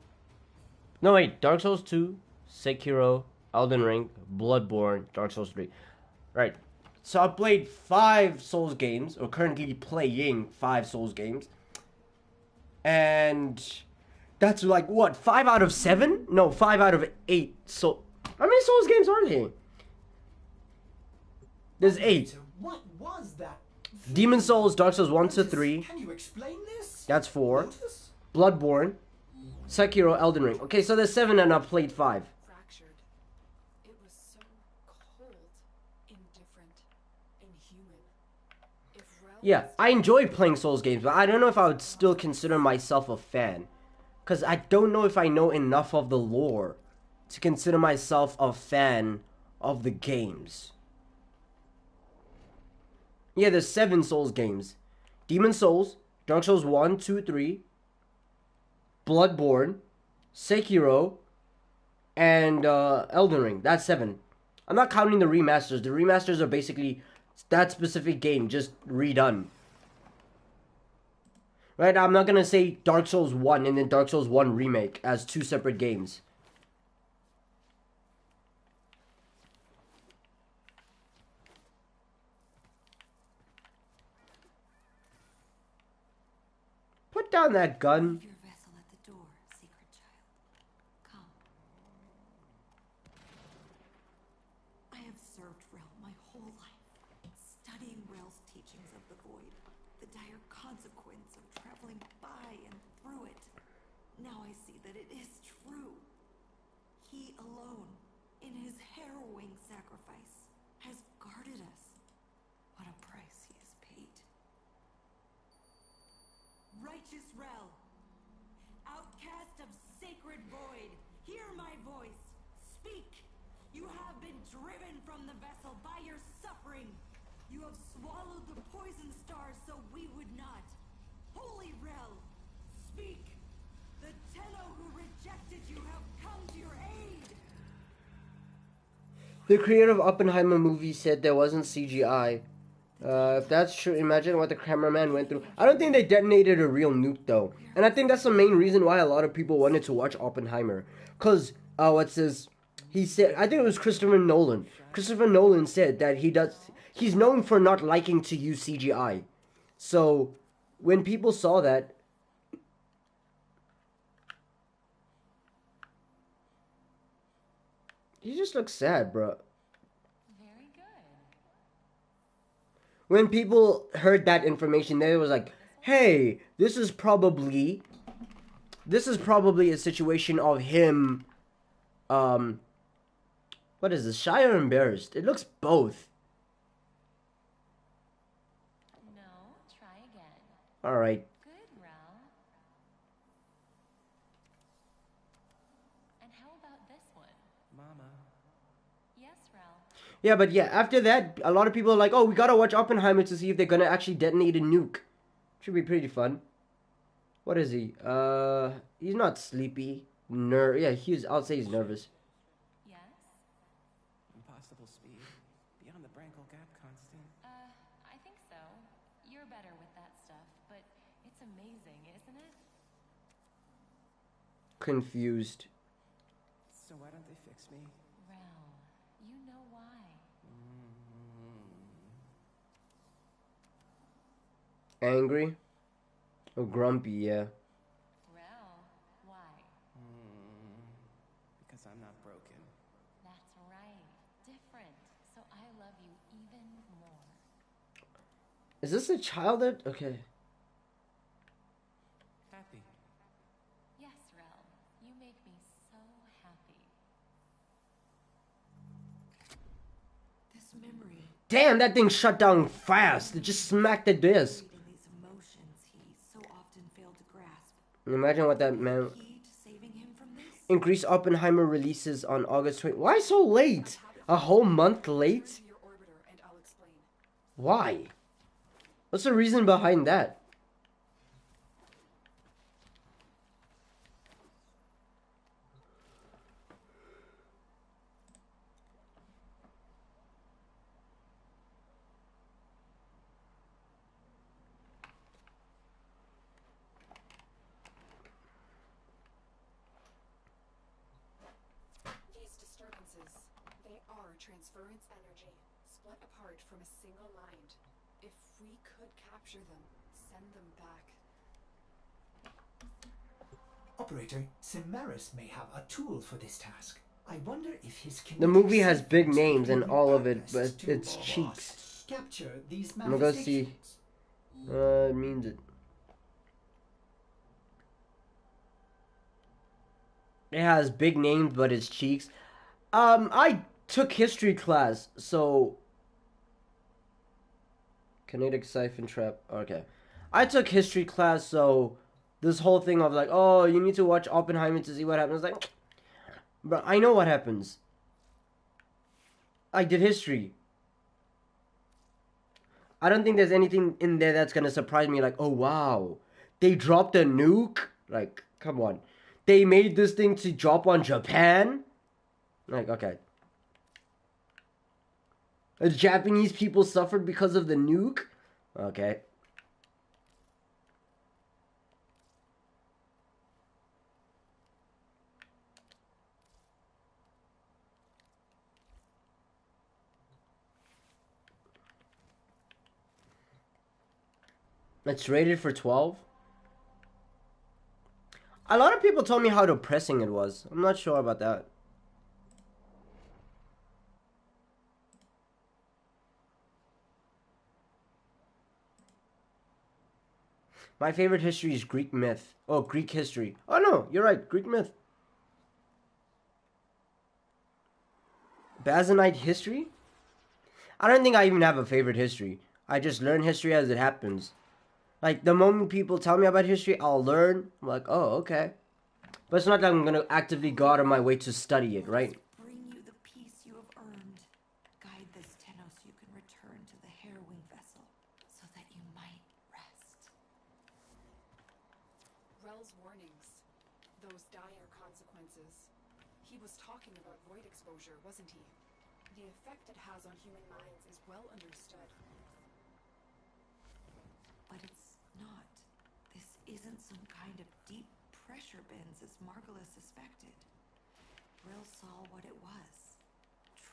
No, wait, Dark Souls 2, Sekiro, Elden Ring, Bloodborne, Dark Souls 3. Right. So I've played 5 Souls games, or currently playing 5 Souls games. And... that's like, what, 5 out of 7? No, 5 out of 8. So, how many Souls games are there? There's 8. What was that? Demon Souls, Dark Souls 1 to Lotus, 3. Can you explain this? That's 4. Lotus? Bloodborne, Sekiro, Elden Ring. Okay, so there's 7 and I've played 5. Fractured. It was so cold, indifferent, inhuman. If Rel Yeah, was I enjoy playing Souls games, but I don't know if I would still consider myself a fan. Because I don't know if I know enough of the lore to consider myself a fan of the games. Yeah, there's 7 Souls games. Demon Souls, Dark Souls 1, 2, 3, Bloodborne, Sekiro, and Elden Ring. That's 7. I'm not counting the remasters. The remasters are basically that specific game, just redone. Right, I'm not gonna say Dark Souls 1 and then Dark Souls 1 Remake as 2 separate games. Put down that gun. Leave your vessel at the door, secret child. Come. I have served Rel my whole life, studying Rel's teachings of the void, the dire consequence of traveling by and through it. Now I see that it is true. He alone, in his harrowing sacrifice, has guarded us. What a price he has paid. Righteous Rel, outcast of sacred void, hear my voice. Speak. You have been driven from the vessel by your suffering. You have swallowed the poison stars so we would not. Holy Rel, speak. The Tenno who rejected you have come to your aid. The creator of Oppenheimer movie said there wasn't CGI. If that's true, imagine what the cameraman went through. I don't think they detonated a real nuke though, and I think that's the main reason why a lot of people wanted to watch Oppenheimer. Cause what's his? He said, I think it was Christopher Nolan. Christopher Nolan said that he's known for not liking to use CGI. So when people saw that, He just looks sad, bro. Very good. When people heard that information, they was like, "Hey, this is probably a situation of him. Um, what is this? Shy or embarrassed? It looks both. No, try again. All right. Good, Rel. And how about this one? Mama. Yes, Rel. Yeah, but yeah, after that, a lot of people are like, "Oh, we gotta watch Oppenheimer to see if they're gonna actually detonate a nuke. Should be pretty fun." What is he? He's not sleepy. Yeah, I'll say he's nervous. Yes? Impossible speed. Beyond the Brankel gap constant. I think so. You're better with that stuff, but it's amazing, isn't it? Confused. So why don't they fix me? Rel, you know why. Angry? Or grumpy, yeah. Rel, why? Because I'm not broken. That's right. Different. So I love you even more. Is this a child that... Okay. Happy. Yes, Rel. You make me so happy. This memory, Damn, that thing shut down fast. It just smacked the disc. reading these emotions he so often failed to grasp. Imagine what that meant. Key to saving him from this? Increased Oppenheimer releases on August 20. Why so late? A whole month late? To your orbiter, and I'll explain. Why? What's the reason behind that? These disturbances, they are transference energy, split apart from a single mind. If we could capture them, send them back. Operator, Simaris may have a tool for this task. I wonder if his The movie has kinetic big siphons names could and be all of it, repurposed but to it's cheeks. capture these I'm gonna go see. manifestations. It means it. It has big names, but it's cheeks. I took history class, so kinetic siphon trap. Okay, I took history class, so this whole thing of like, oh, you need to watch Oppenheimer to see what happens. Like, bro, I know what happens. I did history. I don't think there's anything in there that's gonna surprise me. Like, oh wow, they dropped a nuke. Like, come on, they made this thing to drop on Japan. Like, okay, the Japanese people suffered because of the nuke. Okay. It's rated for 12. A lot of people told me how depressing it was. I'm not sure about that. My favorite history is Greek myth. Oh, Greek history. Oh no, you're right. Greek myth. Bazanite history? I don't think I even have a favorite history. I just learn history as it happens. Like, the moment people tell me about history, I'll learn. I'm like, oh, okay. But it's not that I'm gonna actively go out of my way to study it, right? Bring you the peace you have earned. Guide this Tenos you can return to the Harrowing vessel, so that you might rest. Rel's warnings. Those dire consequences. He was talking about void exposure, wasn't he? The effect it has on human minds is well understood. But it's not. This isn't some kind of deep pressure bends as Margulis suspected. Brill saw what it was.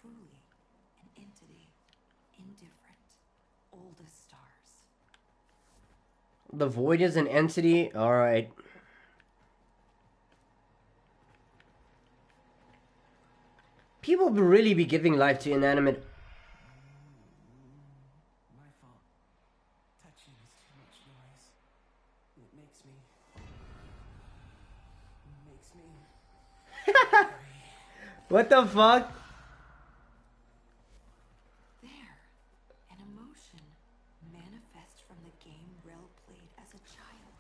Truly an entity. Indifferent. Old as stars. The void is an entity? Alright. People people really be giving life to inanimate? My fault. Touching is too much noise. It makes me... What the fuck? There. An emotion manifest from the game Rel played as a child.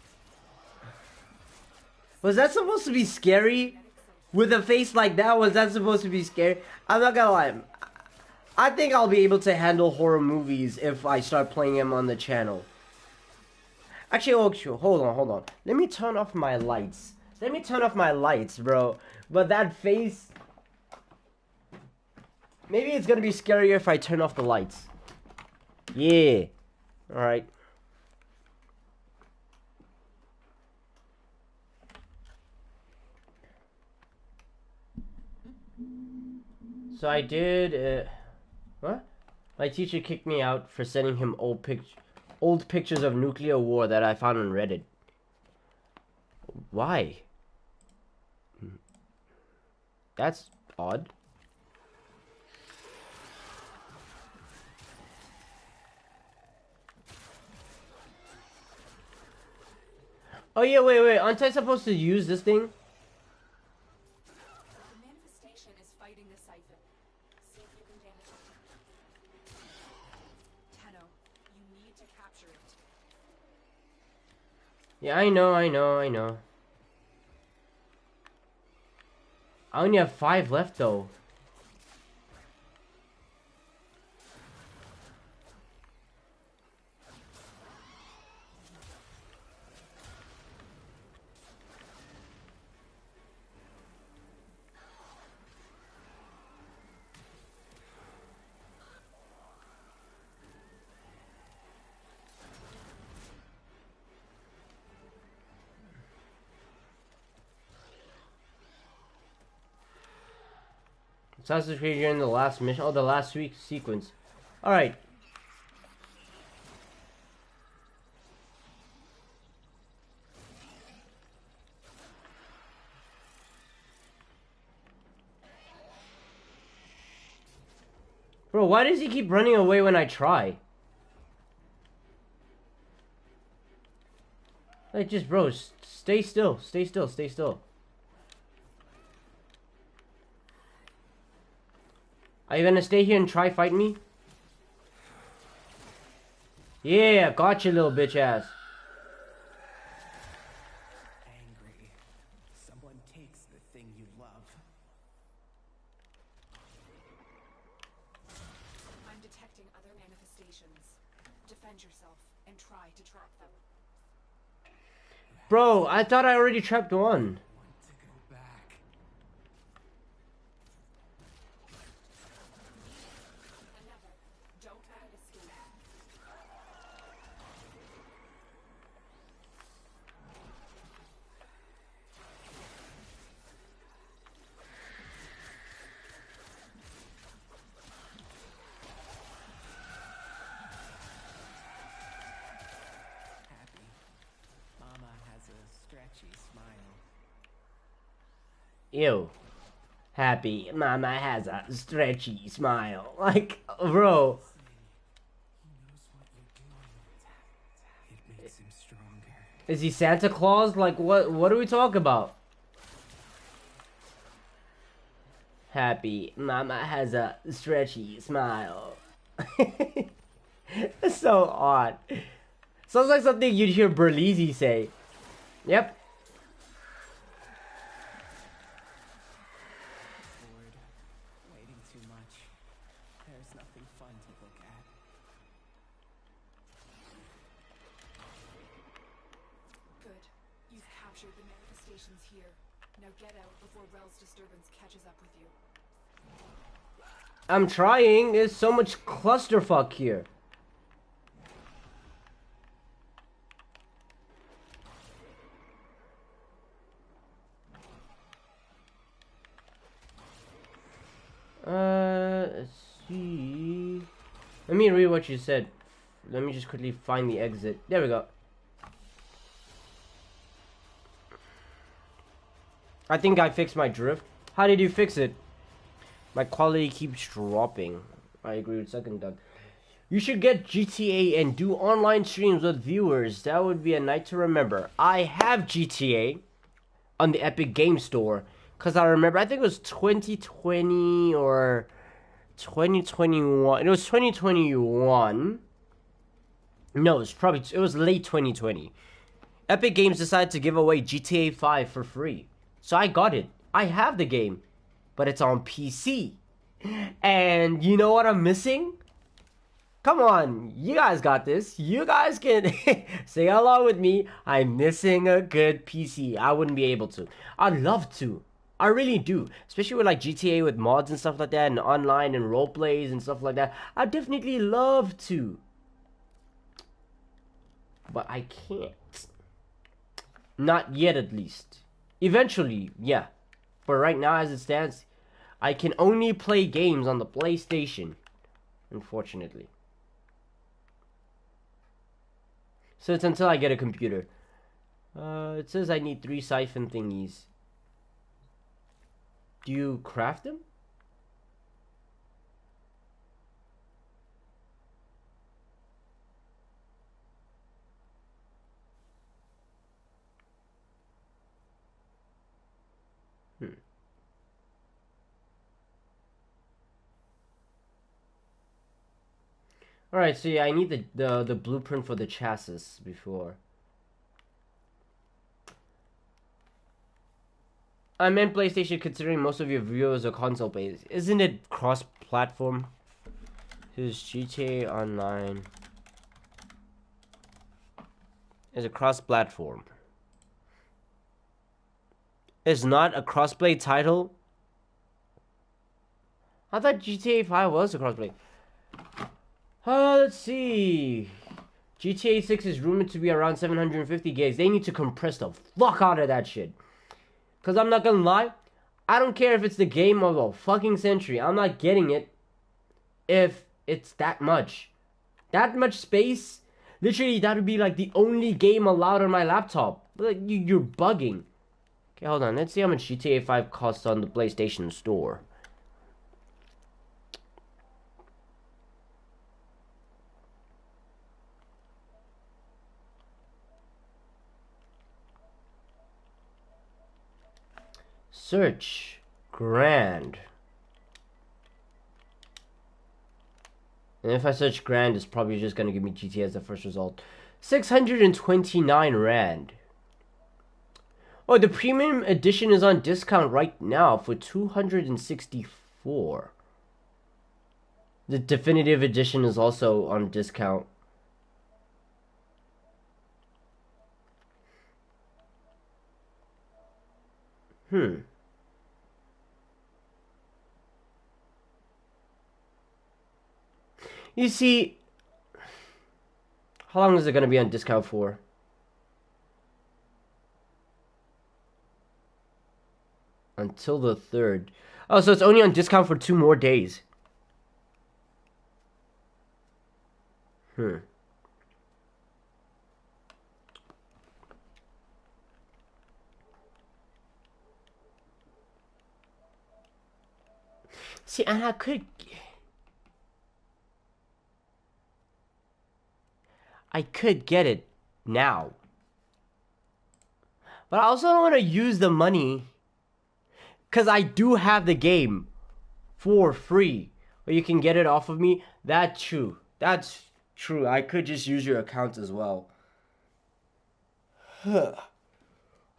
Was that supposed to be scary? With a face like that, was that supposed to be scary? I'm not gonna lie. I think I'll be able to handle horror movies if I start playing them on the channel. Actually, hold on. Let me turn off my lights. Bro. But that face... Maybe it's gonna be scarier if I turn off the lights. Yeah. Alright. So I did, what? My teacher kicked me out for sending him old pictures of nuclear war that I found on Reddit. Why? That's odd. Oh yeah, wait. Aren't I supposed to use this thing? The manifestation is fighting the siphon. See if you can damage it. Tenno, you need to capture it. Yeah, I know. I only have 5 left though. Assassin's Creed during the last mission. Oh, the last week sequence. Alright. Bro, why does he keep running away when I try? Like, just, bro, stay still. Are you gonna stay here and try fight me? Yeah, gotcha, little bitch ass. Angry. Someone takes the thing you love. I'm detecting other manifestations. Defend yourself and try to trap them. Bro, I thought I already trapped one. Want to go back. Another. Don't let it escape. Happy. Mama has a stretchy smile. Ew. Happy. Mama has a stretchy smile. Like, bro. He knows what you're doing. It makes him stronger. Is he Santa Claus? Like, what do we talk about? Happy. Mama has a stretchy smile. It's so odd. Sounds like something you'd hear Berlizzi say. Yep. Bored. Waiting too much. There's nothing fun to look at. Good. You've captured the manifestations here. Now get out before Rel's disturbance catches up with you. I'm trying. There's so much clusterfuck here. Let's see. Let me read what you said. Let me just quickly find the exit. There we go. I think I fixed my drift. How did you fix it? My quality keeps dropping. I agree with second Doug. You should get GTA and do online streams with viewers. That would be a night to remember. I have GTA on the Epic Game Store because I remember, I think it was 2020 or 2021. It was 2021. No, it was late 2020. Epic Games decided to give away GTA 5 for free. So I got it. I have the game, but it's on PC. And you know what I'm missing? Come on, you guys got this. You guys can sing along with me. I'm missing a good PC. I wouldn't be able to. I'd love to. I really do. Especially with like GTA with mods and stuff like that, and online and role plays and stuff like that. I'd definitely love to. But I can't. Not yet, at least. Eventually, yeah. But right now, as it stands, I can only play games on the PlayStation. Unfortunately. So it's until I get a computer. It says I need 3 siphon thingies. Do you craft them? Alright, so yeah, I need the blueprint for the chassis before. I meant PlayStation considering most of your viewers are console based. Isn't it cross-platform? His GTA Online is a cross-platform. It's not a crossplay title? I thought GTA 5 was a crossplay. Let's see. GTA 6 is rumored to be around 750 gigs. They need to compress the fuck out of that shit. Because I'm not gonna lie, I don't care if it's the game of a fucking century. I'm not getting it if it's that much. That much space? Literally, that would be like the only game allowed on my laptop. Like, you're bugging. Okay, hold on. Let's see how much GTA 5 costs on the PlayStation Store. Search grand. And if I search grand, it's probably just going to give me GTA as the first result. 629 Rand. Oh, the premium edition is on discount right now for 264. The definitive edition is also on discount. You see, how long is it going to be on discount for? Until the 3rd. Oh, so it's only on discount for 2 more days. See, and I could get it now. But I also don't want to use the money because I do have the game for free. Or you can get it off of me. That's true. That's true. I could just use your account as well.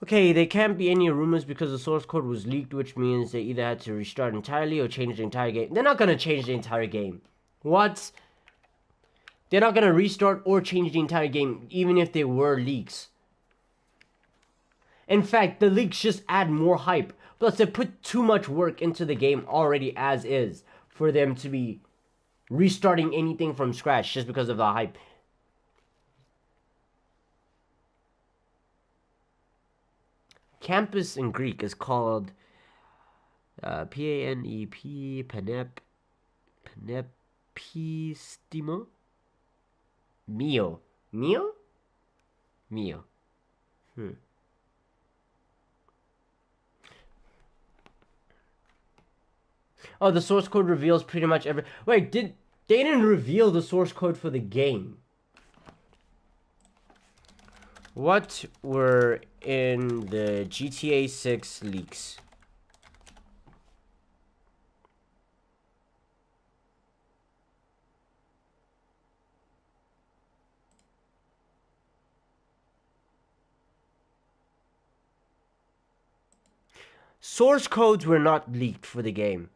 Okay, there can't be any rumors because the source code was leaked, which means they either had to restart entirely or change the entire game. They're not going to change the entire game. What? They're not going to restart or change the entire game, even if there were leaks. In fact, the leaks just add more hype. Plus, they put too much work into the game already as is for them to be restarting anything from scratch just because of the hype. Campus in Greek is called P-A-N-E-P, Panepistimo? Mio. Mio? Mio. Oh, the source code reveals pretty much every... Wait, they didn't reveal the source code for the game. What were in the GTA 6 leaks? Source codes were not leaked for the game.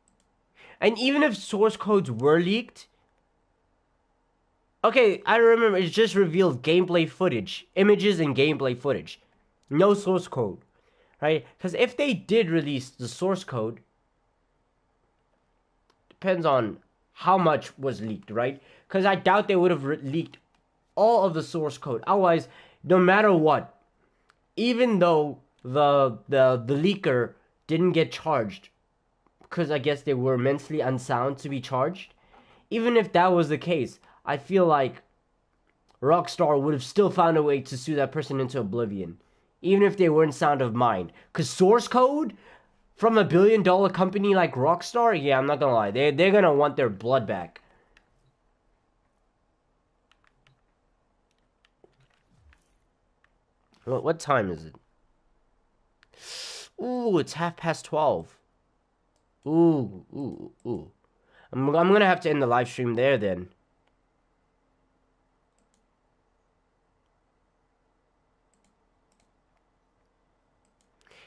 And even if source codes were leaked... Okay, I remember it just revealed gameplay footage. Images and gameplay footage. No source code. Right? Because if they did release the source code... Depends on how much was leaked, right? Because I doubt they would have leaked all of the source code. Otherwise, no matter what... Even though the leaker didn't get charged... Because I guess they were mentally unsound to be charged. Even if that was the case... I feel like Rockstar would have still found a way to sue that person into oblivion. Even if they weren't sound of mind. Because source code from a billion-dollar company like Rockstar? Yeah, I'm not gonna lie. They're gonna want their blood back. What time is it? Ooh, it's 12:30. Ooh. I'm gonna have to end the live stream there then.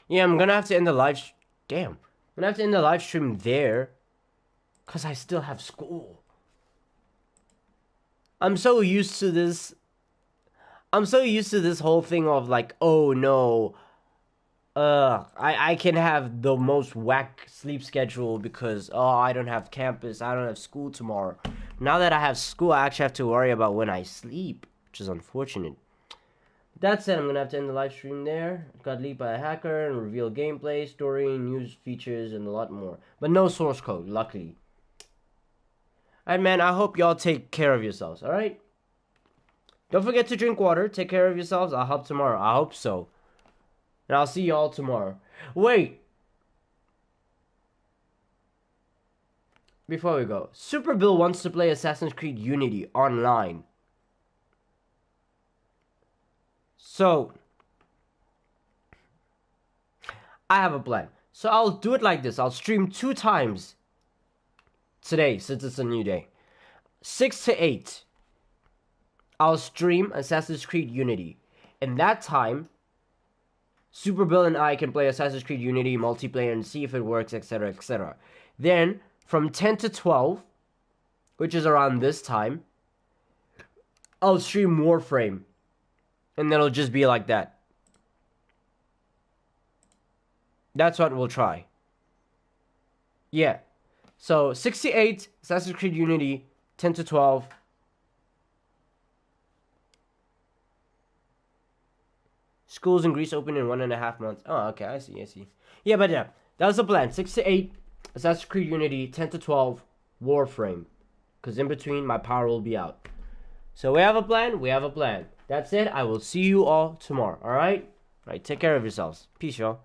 Yeah, I'm gonna have to end the live... Damn. I'm gonna have to end the live stream there. Because I still have school. I'm so used to this... I'm so used to this whole thing of like, oh no... I can have the most whack sleep schedule because, oh, I don't have campus, I don't have school tomorrow. Now that I have school, I actually have to worry about when I sleep, which is unfortunate. That said, I'm going to have to end the live stream there. Got leaked by a hacker and reveal gameplay, story, news features, and a lot more. But no source code, luckily. Alright, man, I hope y'all take care of yourselves, alright? Don't forget to drink water, take care of yourselves. I'll help tomorrow, I hope so. And I'll see y'all tomorrow. Wait! Before we go, Super Bill wants to play Assassin's Creed Unity online. So, I have a plan. So I'll do it like this. I'll stream 2 times today, since it's a new day. 6 to 8. I'll stream Assassin's Creed Unity. In that time, Super Bill and I can play Assassin's Creed Unity multiplayer and see if it works, etc., etc. Then, from 10 to 12, which is around this time, I'll stream Warframe. And then it'll just be like that. That's what we'll try. Yeah. So, 6 to 8, Assassin's Creed Unity, 10 to 12. Schools in Greece open in 1.5 months. Oh, okay, I see. Yeah, but yeah, that was the plan. 6 to 8, Assassin's Creed Unity, 10 to 12, Warframe. Because in between, my power will be out. So we have a plan. That's it. I will see you all tomorrow, alright? Alright, take care of yourselves. Peace, y'all.